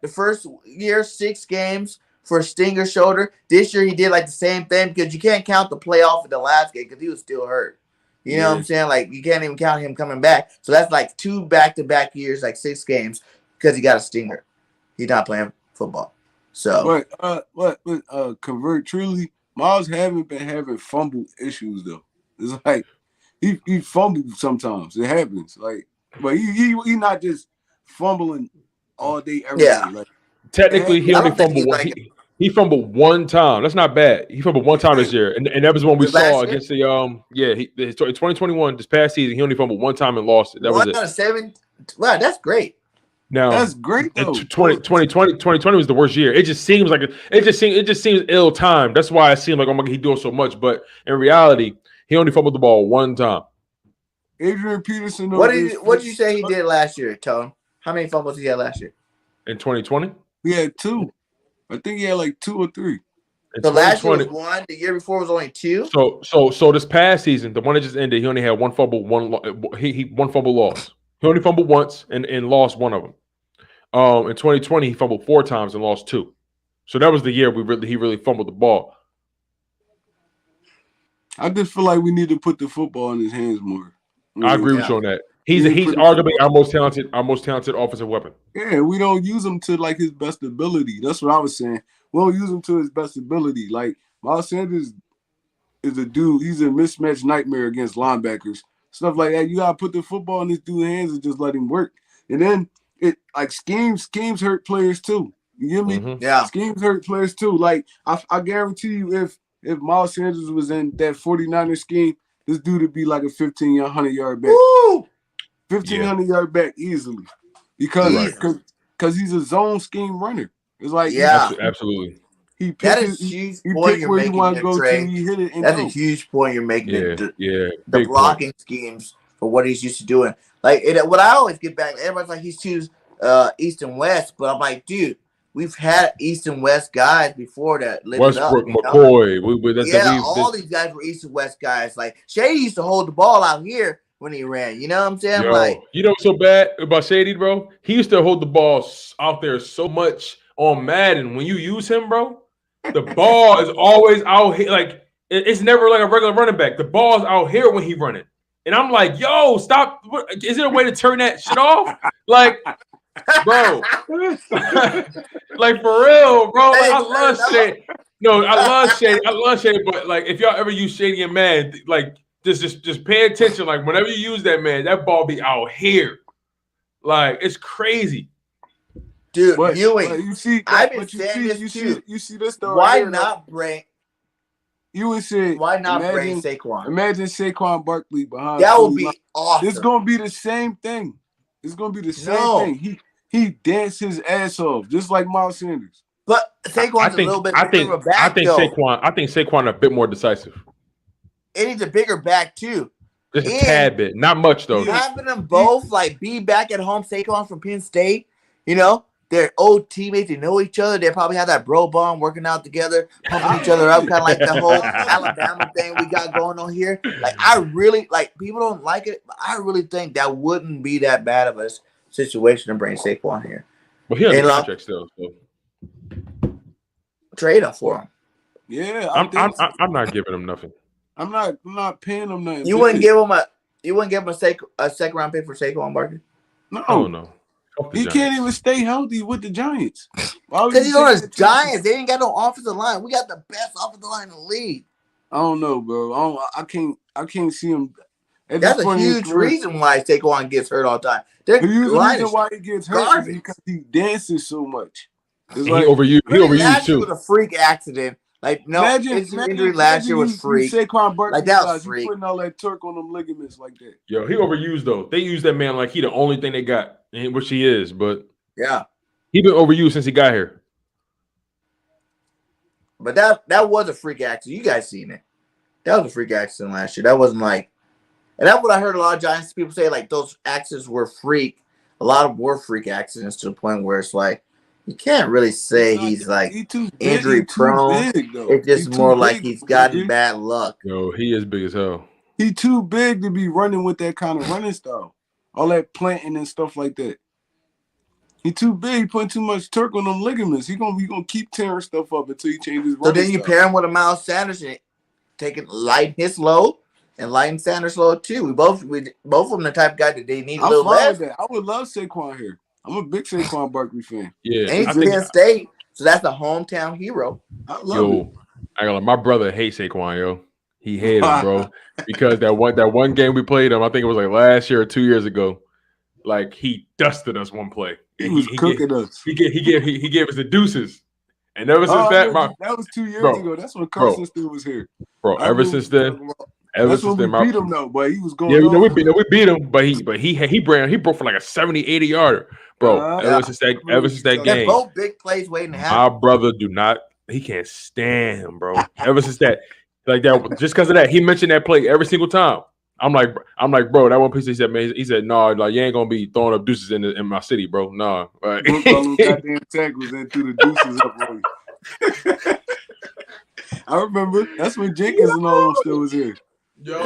the first year 6 games for Stinger shoulder. This year he did like the same thing, because you can't count the playoff in the last game because he was still hurt. You know what I'm saying? Like, you can't even count him coming back. So that's like 2 back-to-back years, like 6 games, because he got a stinger. He's not playing football. So convert truly, Miles haven't been having fumble issues though. It's like he fumbled sometimes. It happens. Like, but he not just fumbling all day every day. Like, technically, he only fumbled one. He fumbled one time. That's not bad. He fumbled one time this year, and that was when we saw against the 2021 this past season. He only fumbled one time and lost it. That was it. 7. Wow, that's great. Now that's great though. 2020 was the worst year. It just seems like it just seems ill timed. That's why it seemed like, oh my God, he's doing so much. But in reality, he only fumbled the ball one time. Adrian Peterson. What did you say he did last year, Tone? How many fumbles did he have last year? In 2020? He had 2. I think he had like 2 or 3. So last year was 1. The year before was only 2. So this past season, the one that just ended, he only had 1 fumble, one fumble loss. He only fumbled once and lost one of them. In 2020, he fumbled 4 times and lost 2. So that was the year he really fumbled the ball. I just feel like we need to put the football in his hands more. I agree with you on that. He's arguably our most talented offensive weapon. Yeah, we don't use him to like his best ability. That's what I was saying. We don't use him to his best ability. Like Miles Sanders is a dude. He's a mismatch nightmare against linebackers. Stuff like that. You gotta put the football in this dude's hands and just let him work. And then it like schemes hurt players too. You get me? Mm-hmm. Yeah. Schemes hurt players too. Like I guarantee you, if Miles Sanders was in that 49er scheme, this dude would be like a 1,500-yard back. Woo! 1,500-yard back easily. Because he's a zone scheme runner. It's like absolutely. He that is a huge point you're making. That's a huge point you're making. The blocking schemes for what he's used to doing. Like what I always get back, everybody's like he's too East and West, but I'm like, dude, we've had East and West guys before that. Westbrook, McCoy. All these guys were East and West guys. Like Shady used to hold the ball out here when he ran. You know what I'm saying? You know what's so bad about Shady, bro? He used to hold the ball out there so much on Madden. When you use him, bro, the ball is always out here. Like it's never like a regular running back. The ball is out here when he run it. And I'm like, yo, stop. Is there a way to turn that shit off? Like, bro. Like, for real, bro. I love Shady. No, I love Shady. But, like, if y'all ever use Shady and Madden, like, just pay attention. Like, whenever you use that, man, that ball be out here. Like, it's crazy. Dude, you see, I've been saying this too. You see this though? Why not bring? You would say, why not bring Saquon? Imagine Saquon Barkley behind. That would be awesome. It's gonna be the same thing. It's gonna be the same thing. He danced his ass off just like Miles Sanders. But Saquon's a little bit bigger back. I think Saquon a bit more decisive. And he's a bigger back too. Just a tad bit, not much though. Having them both like be back at home, Saquon from Penn State, you know. They're old teammates. They know each other. They probably have that bro bond working out together, pumping each other up, kind of like the whole Alabama thing we got going on here. Like, I really, like, people don't like it, but I really think that wouldn't be that bad of a situation to bring Saquon here. Well, he has a contract still. So. Trade up for him. Yeah, I'm not giving him nothing. I'm not paying him nothing. You wouldn't give him a second round pick for Saquon Barkley? No. He can't even stay healthy with the Giants. Because he's on his Giants. They ain't got no offensive line. We got the best offensive line in the league. I don't know, bro. I can't see him. That's a huge reason why Saquon gets hurt all the time. The reason why he gets hurt is because he dances so much. He overused too. It was a freak accident. Like, no, his injury last year was freak. Saquon Barkley, like, that was freak. Putting all that torque on them ligaments like that. Yo, he overused, though. They use that man like he the only thing they got, which he is. But yeah, he been overused since he got here. But that was a freak accident. You guys seen it. That was a freak accident last year. That wasn't like – and that's what I heard a lot of Giants people say, like, those accidents were freak. A lot of them were freak accidents to the point where it's like, you can't really say he's like injury prone. It's just more like he's gotten bad luck. Yo, he is big as hell. He too big to be running with that kind of running style. All that planting and stuff like that. He too big. He putting too much torque on them ligaments. He gonna keep tearing stuff up until he changes. So then you pair him with a Miles Sanders and lighten his load and lighten Sanders' load too. We both of them the type of guy that they need a little less. I would love Saquon here. I'm a big Saquon Barkley fan. Yeah, and he's Penn State, so that's a hometown hero. I love it. I got my brother hates Saquon, yo. He hated him, bro, because that one game we played him, I think it was like last year or 2 years ago. Like he dusted us one play. He was cooking us. He gave us the deuces, and ever since that was 2 years ago. That's when Carson still was here, bro. Ever since then. That's when we beat him though, but he was going. Yeah, we beat him, but he broke for like a 70, 80 yarder, bro. Ever since that game, both big plays waiting to happen. My brother he can't stand him, bro. Ever since that, like that, just because of that, he mentioned that play every single time. I'm like, bro, that one piece he said, man, he said, no, like you ain't gonna be throwing up deuces in my city, bro. No, right. Goddamn tackles and threw the deuces up on you. I remember that's when Jenkins and all them still was here. Yo,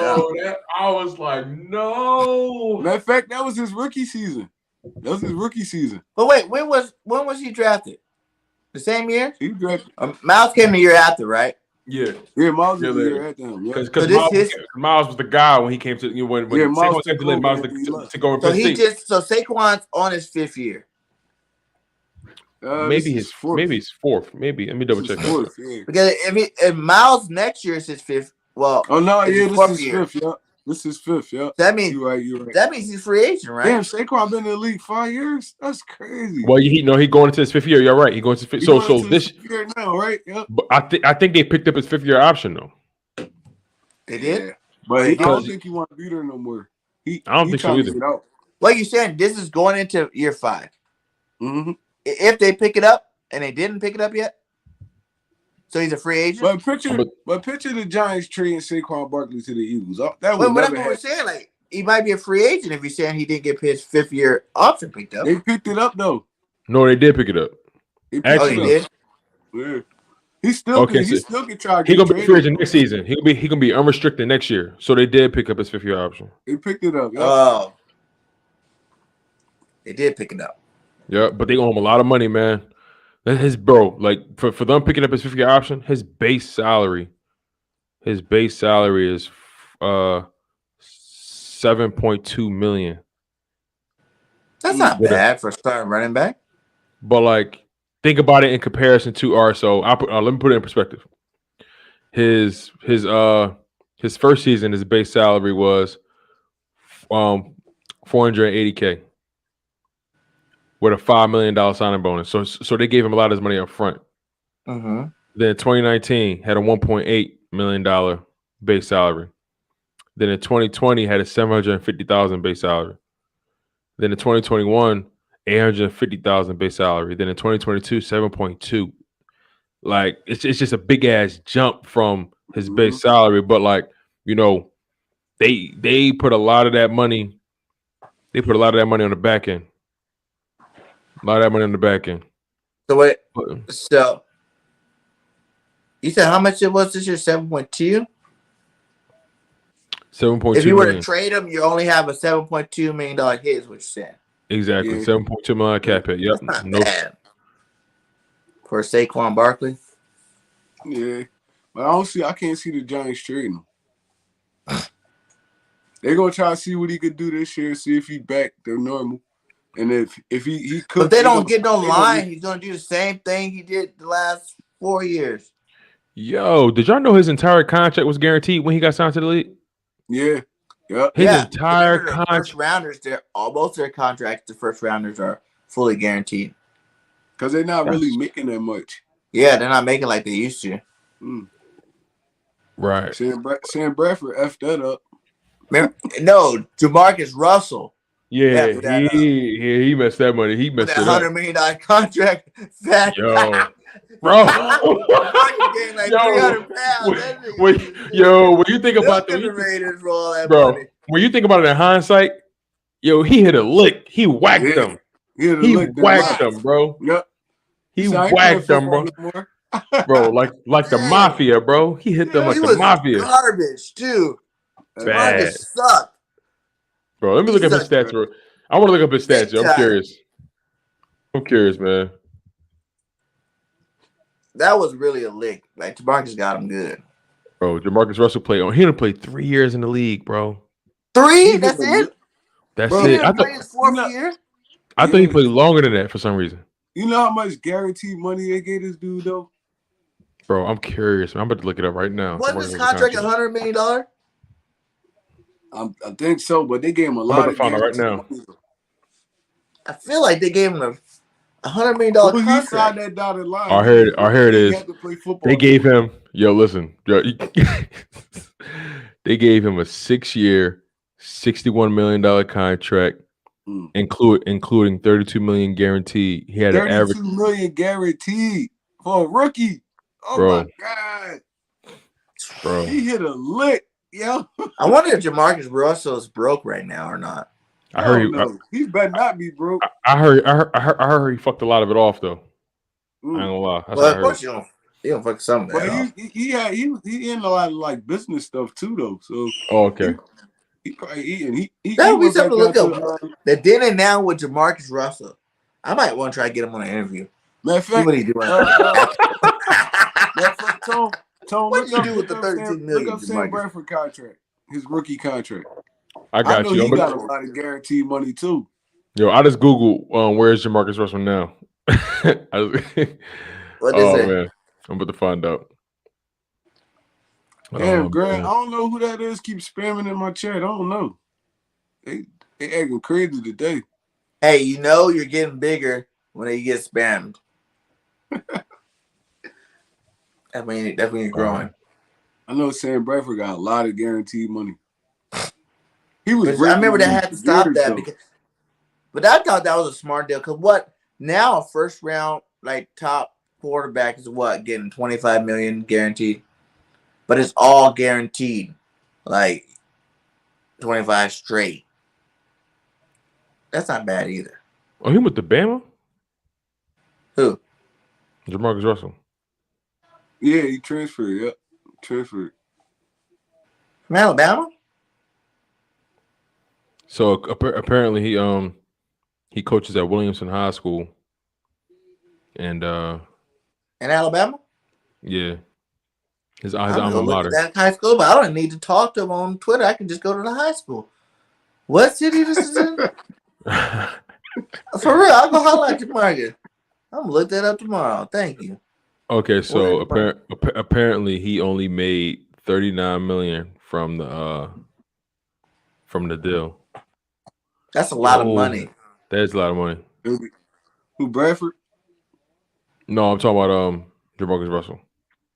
I was like, no. Matter of fact, that was his rookie season. That was his rookie season. But wait, when was he drafted? The same year? He drafted. Miles came the year after, right? Yeah. Yeah, Miles was the year after him. Yeah. Because Miles was the guy when he came to when Miles Saquon came to let Miles to go So State. So Saquon's on his 5th year. Maybe his fourth. Maybe his fourth. Maybe let me double check. Fourth, yeah. Because if Miles next year is his 5th, well, oh no, yeah, this is year. 5th, yeah. This is 5th, yeah. That means you're right. That means he's free agent, right? Damn, Saquon been in the league 5 years. That's crazy. Well, he going into his 5th year. You're right. He going to his 5th. So this year now, right? Yeah. But I think they picked up his 5th year option though. They did, yeah. But I don't think he want to be there no more. I don't think so either. Like you're saying, this is going into year 5. Mm-hmm. If they pick it up and they didn't pick it up yet, so he's a free agent. But picture the Giants trading Saquon Barkley to the Eagles. That would never happen. We're saying, like, he might be a free agent if he's saying he didn't get his 5th year option picked up. They picked it up though. No, they did pick it up. They did. Yeah. He still can try. He gonna be free agent next season. He gonna be unrestricted next year. So they did pick up his 5th year option. They picked it up. Yeah. Oh, they did pick it up. Yeah, but they owe him a lot of money, man. His like for them picking up his 5th year option, his base salary is $7.2 million. That's not bad for a starting running back. But like, think about it in comparison to let me put it in perspective. His first season, his base salary was $480K with a $5 million signing bonus. So they gave him a lot of his money up front. Mm-hmm. Then in 2019 had a $1.8 million base salary. Then in 2020 had a $750,000 base salary. Then in 2021 $850,000 base salary. Then in 2022 $7.2. Like it's just a big ass jump from his base salary. But like, you know, they put a lot of that money. They put a lot of that money on the back end. A lot of that money on the back end. So wait, so you said how much it was this year? 7.2? 7.2. If you were to trade him, you only have a $7.2 million hit, is what you're saying. Exactly. Yeah. $7.2 million cap hit. Yep. That's not bad. For Saquon Barkley. Yeah. But I can't see the Giants trading him. They're gonna try to see what he could do this year, see if he back to normal. And if he could, but they don't get no line. He's gonna do the same thing he did the last 4 years. Yo, did y'all know his entire contract was guaranteed when he got signed to the league? Yeah. Yep. His entire contract. First rounders, most of their contracts, the first rounders are fully guaranteed. Because they're not really making that much. Yeah, they're not making like they used to. Right. Sam Bradford effed that up. No, Jamarcus Russell. Yeah, he messed that money. He messed that $100 million contract. Fat bro. Gained like 300 pounds. When you think about the Raiders for all that bro, money. When you think about it in hindsight, yo, he hit a lick. He whacked them. He whacked them, bro. Yep. He whacked them, bro. Bro, like the mafia, bro. He hit them like the mafia. Garbage, too. Bad. Sucked. Bro, let me look up his stats. Bro. I want to look up his stats. Yo. I'm curious, man. That was really a lick. Like, Jamarcus got him good. Bro, Jamarcus Russell he done played 3 years in the league, bro. 3? That's it? That's bro, it. I thought his 4th year? I thought he played longer than that for some reason. You know how much guaranteed money they gave this dude, though? Bro, I'm curious. I'm about to look it up right now. Wasn't his contract $100 million? I think so, but they gave him a lot of find it right now. Money. I feel like they gave him a $100 million contract. He signed that dotted line. Oh, here it is. They gave him. Yo, listen. They gave him a 6-year, $61 million contract, including $32 million guaranteed. He had an average $32 million guaranteed for a rookie. Oh bro. My God, bro, he hit a lick. Yeah. I wonder if Jamarcus Russell is broke right now or not. I heard he better not be broke. I heard he fucked a lot of it off though. I ain't gonna lie. Well, of course you don't fuck something. But he in a lot of like business stuff too though. So okay. He probably eating. That would be went something to back look down up. to, The then and now with Jamarcus Russell. I might want to try to get him on an interview. matter of See fact, what he's doing. Tone, What do you do with the $13 million, Look up Sam Jamarcus? Bradford contract, his rookie contract. I I got know you. he got a lot of guaranteed money too. Yo, I just Googled where's Jamarcus Russell now. What is it? Man, I'm about to find out. Damn, Grant, man. I don't know who that is. Keep spamming in my chat. I don't know. They acting crazy today. Hey, you know you're getting bigger when you get spammed. I mean, that's when you're growing. I know Sam Bradford got a lot of guaranteed money. He was. I remember they had to stop that because, but I thought that was a smart deal. Because what now? A first round like top quarterback is what getting $25 million guaranteed, but it's all guaranteed, like 25 straight. That's not bad either. Oh, he went to Bama? Who? Jamarcus Russell. Yeah, he transferred. Yep, transferred. From Alabama? So apparently he coaches at Williamson High School, and In Alabama? yeah, his I'm gonna alma look mater. at that high school, but I don't need to talk to him on Twitter. I can just go to the high school. What city this is in? For real, I'll go holler at Jamarcus. I'm gonna look that up tomorrow. Thank you. Okay, so apparently he only made $39 million from the deal. That's a lot of money. That's a lot of money. Who, Bradford? No, I'm talking about Jamarcus Russell.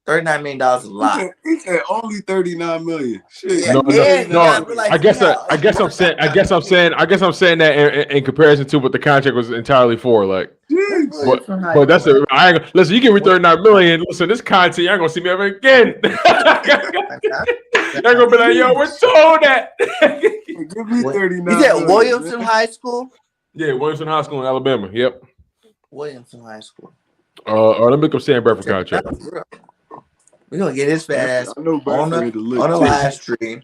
$39 million is a lot. He said only $39 million. Shit. Yeah, No. like, I guess I'm saying that in comparison to what the contract was entirely for. Like, but that's it. Listen, you give me $39 million. Listen, this content, you ain't gonna see me ever again. They're gonna be like, yo, we're told that. Give me $39 Is that million, Williamson man. High School? Yeah, Williamson High School in Alabama. Yep. Williamson High School. Or let me look up Sam Bradford contract. We're gonna get his fast I know on Bradford the live stream.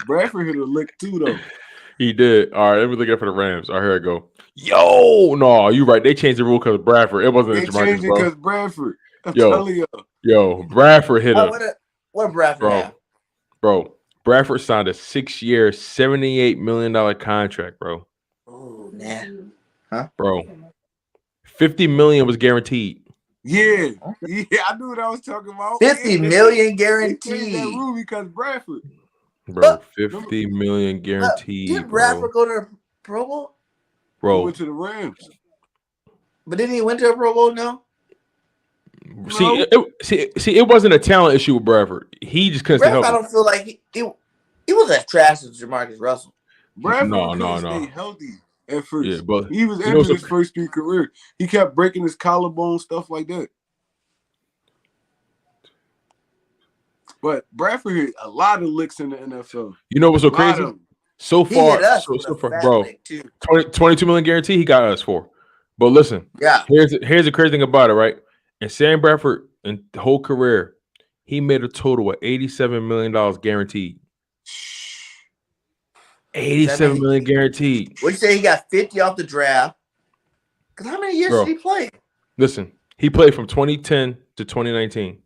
Bradford hit a lick too, though. He did. All right, let me look at for the Rams. All right, here I go. Yo, no, you right. They changed the rule because of Bradford. It wasn't They Jamarcus, changed it bro. because Bradford. I'm telling you. Yo, Bradford hit What Bradford have? Bro, Bradford signed a 6-year, $78 million contract, bro. Oh, man. Bro, $50 million was guaranteed. Yeah, I knew what I was talking about. $50 million They changed that guaranteed. rule because Bradford. Bro, $50 million guaranteed. Did Bradford go to the Pro Bowl? He Bro, went to the Rams. But didn't he went to a Pro Bowl? No. see, it wasn't a talent issue with Bradford. He just couldn't stay Bradford, I healthy. don't feel like he was as trash as Jamarcus Russell. Bradford No. couldn't stay healthy at first. Yeah, but he was injured his first 3 career. He kept breaking his collarbone, stuff like that. But Bradford hit a lot of licks in the NFL. You know what's so crazy? So He far, hit us so with a far, fat bro. lick, too. 22 million guarantee he got us for. But listen, Yeah. here's the crazy thing about it, right? And Sam Bradford, in the whole career, he made a total of $87 million guaranteed. $87 million guaranteed. Would you say he got 50 off the draft? Because how many years did he play? Listen, he played from 2010 to 2019.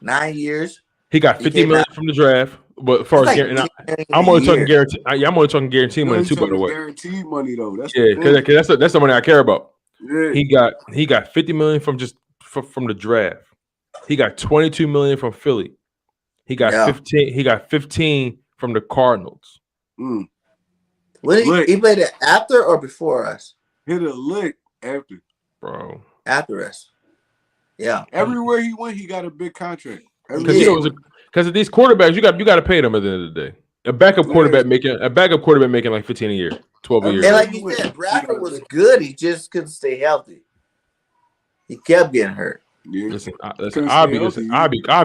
9 years. He got $50 million from the draft. But as far as guarantee, I'm only talking guarantee. I'm only talking guaranteed money too, by the way. Guaranteed money though. That's because that's the money I care about. Yeah. He got $50 million from the draft. He got $22 million from Philly. He got 15. He got 15 from the Cardinals. When he played it after or before us? Hit a lick after. Bro. After us. Yeah. Everywhere he went, he got a big contract. Because of these quarterbacks, you got to pay them at the end of the day. A backup quarterback making like 15 a year, 12 a year. And like you said, Bradford was good. He just couldn't stay healthy. He kept getting hurt. Yeah. Listen, I'll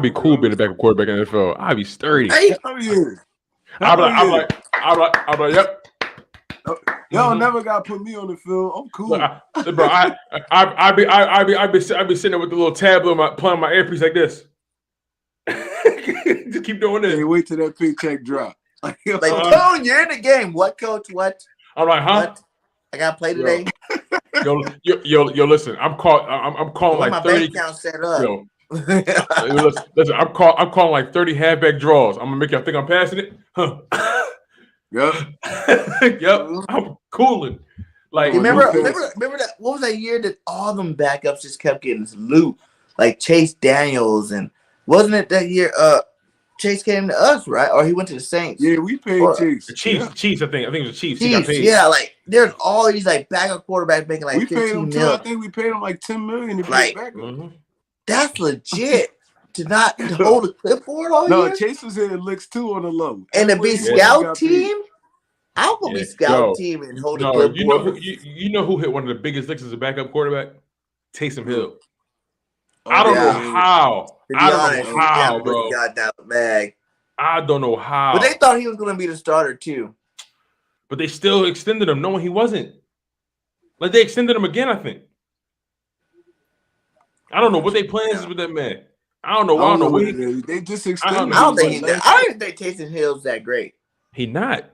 be cool being a backup quarterback in the NFL. I'll be sturdy. Hey, I'm like, yep. Y'all never got to put me on the field. I'm cool. Bro, I be sitting there with the little tablet playing my earpiece like this. Just keep doing this. Hey, wait till that paycheck drop. Like, Tone, you're in the game. What, coach? What? I'm like, huh? What? I gotta play today. Yo, listen. I'm calling like my 30. bank account set up. Yo, listen. I'm calling like 30 halfback draws. I'm gonna make y'all think I'm passing it. Huh? Yep. I'm cooling. Like, remember that? What was that year that all them backups just kept getting loot? Like Chase Daniels, and wasn't it that year? Chase came to us, right? Or he went to the Saints. Yeah, we paid Chase. The Chiefs. Yeah. Chiefs. I think it was the Chiefs. He got paid. Yeah, like there's all these like backup quarterbacks making like 15 million. I think we paid him like $10 million to be like, backup. Mm-hmm. That's legit. To not hold a clipboard all year. No, Chase was in licks too on the low. And to be scout team. I'm gonna be scout team and hold a clipboard. You know who hit one of the biggest licks as a backup quarterback? Taysom Hill. I don't know how. I don't know how, bro. Got that bag. I don't know how. But they thought he was gonna be the starter too. But they still extended him, knowing he wasn't. Like they extended him again, I think. I don't know what they plans is with that man. I don't know. I don't know what they just extended. I don't think Taysom Hill's that great. He not.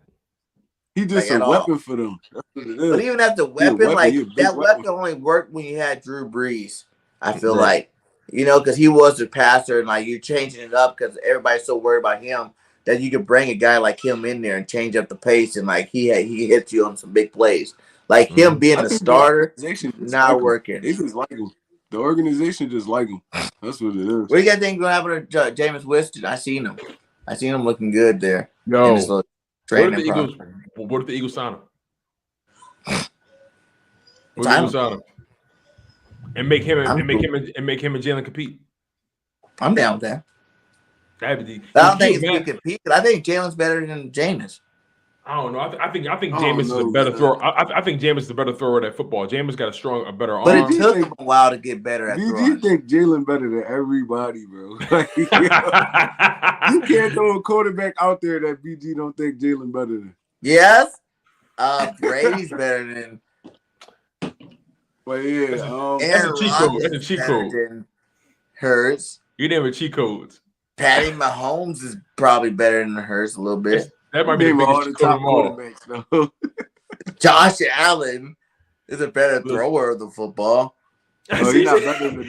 He just a weapon for them. But even as the weapon, like that weapon only worked when you had Drew Brees. I feel like, because he was the passer, and like you're changing it up because everybody's so worried about him that you could bring a guy like him in there and change up the pace, and like he hits you on some big plays. Like him being a starter, not working. They just like him. The organization just like him. That's what it is. What do you guys think going to happen to Jameis Winston? I seen him looking good there. Yo, what if the Eagles sign him? What if the Eagles sign him? And make him and Jalen compete. I'm down with that. I don't think it's going to compete, but I think Jalen's better than Jameis. I don't know. I think Jameis is a better thrower. I think Jameis is the better thrower at football. Jameis got a better arm. But it took him a while to get better at throwing. You think Jalen better than everybody, bro? Like, you can't throw a quarterback out there that BG don't think Jalen better than. Yes. Brady's better than. But yeah, that's a cheat code. That's a cheat code. Hurts. You name it cheat codes. Patty Mahomes is probably better than Hurts a little bit. That might be the biggest top quarterbacks, though. Josh Allen is a better thrower of the football. Oh, he's not better than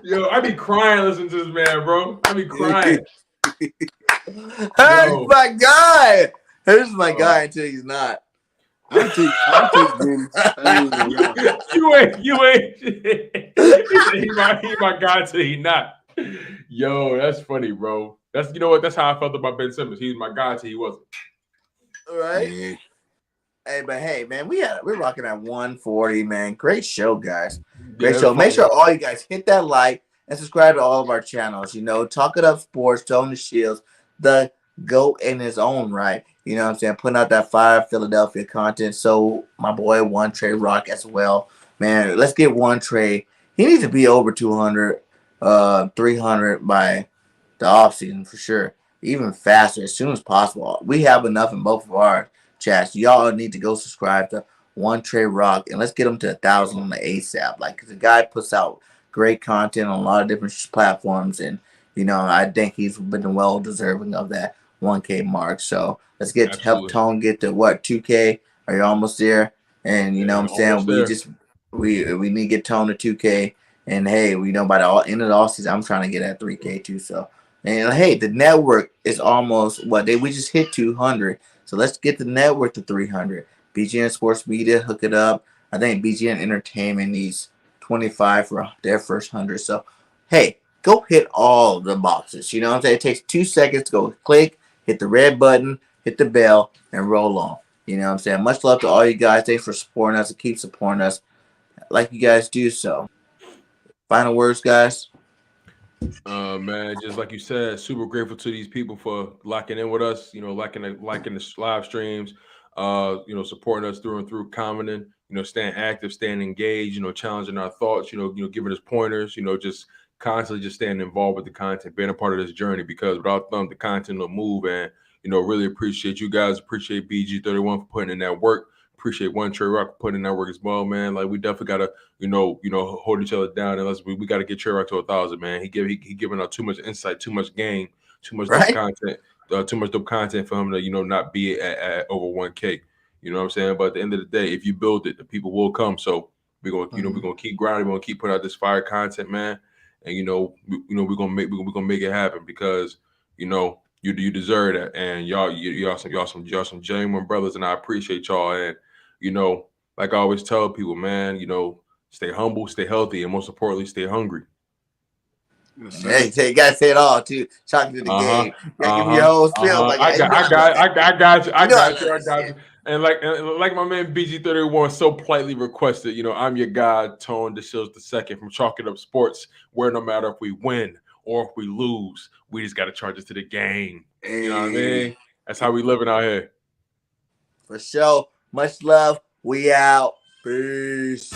Yo, I be crying listening to this man, bro. I be crying. Hurts my guy. Hurts my guy until he's not. I'll take James. You ain't. He my guy till he not. Yo, that's funny, bro. That's what? That's how I felt about Ben Simmons. He was my guy till he wasn't. All right. Yeah. Hey, but hey, man, we're rocking at 140, man. Great show, guys. Great show. Make sure all you guys hit that like and subscribe to all of our channels. Talk It Up Sports, Tone DeShields, the GOAT in his own right. You know what I'm saying? Putting out that fire Philadelphia content. So my boy One Trey Rock as well. Man, let's get One Trey. He needs to be over 200, 300 by the offseason for sure. Even faster, as soon as possible. We have enough in both of our chats. Y'all need to go subscribe to One Trey Rock and let's get him to 1,000 on the ASAP. Cause the guy puts out great content on a lot of different platforms, and I think he's been well deserving of that 1K mark. So let's help Tone get to 2K. Are you almost there? And you know what I'm saying? We need to get Tone to 2K. And hey, by the end of the offseason, I'm trying to get at 3K too. So, and hey, the network is almost we just hit 200. So let's get the network to 300. BGN Sports Media, hook it up. I think BGN Entertainment needs 25 for their first 100. So, hey, go hit all the boxes. You know what I'm saying? It takes 2 seconds to go click, hit the red button, hit the bell, and roll on. You know what I'm saying? Much love to all you guys. Thanks for supporting us and keep supporting us like you guys do so. Final words, guys. Man, just like you said, super grateful to these people for locking in with us, liking the live streams, supporting us through and through, commenting, staying active, staying engaged, challenging our thoughts, giving us pointers, just constantly just staying involved with the content, being a part of this journey, because without them, the content will move. And, really appreciate you guys. Appreciate BG31 for putting in that work. appreciate One Trey Rock putting in that work as well, man. Like we definitely gotta, hold each other down, and we gotta get Trey Rock to 1,000, man. He giving out too much insight, too much game, too much dope content, too much dope content for him to not be at over 1K. You know what I'm saying? But at the end of the day, if you build it, the people will come. So we're gonna we're gonna keep grinding, we're gonna keep putting out this fire content, man. And we're gonna make it happen because you deserve that, and y'all some genuine brothers, and I appreciate y'all. And like I always tell people, man, stay humble, stay healthy, and most importantly, stay hungry. Hey, you gotta say it all too. Talking to the game, give me your whole spiel. Like, I got you. And like my man BG31 so politely requested, I'm your guy, Tone DeShields II from Chalk It Up Sports, where no matter if we win or if we lose, we just got to charge it to the game. You know what I mean? That's how we living out here. For sure. Much love. We out. Peace.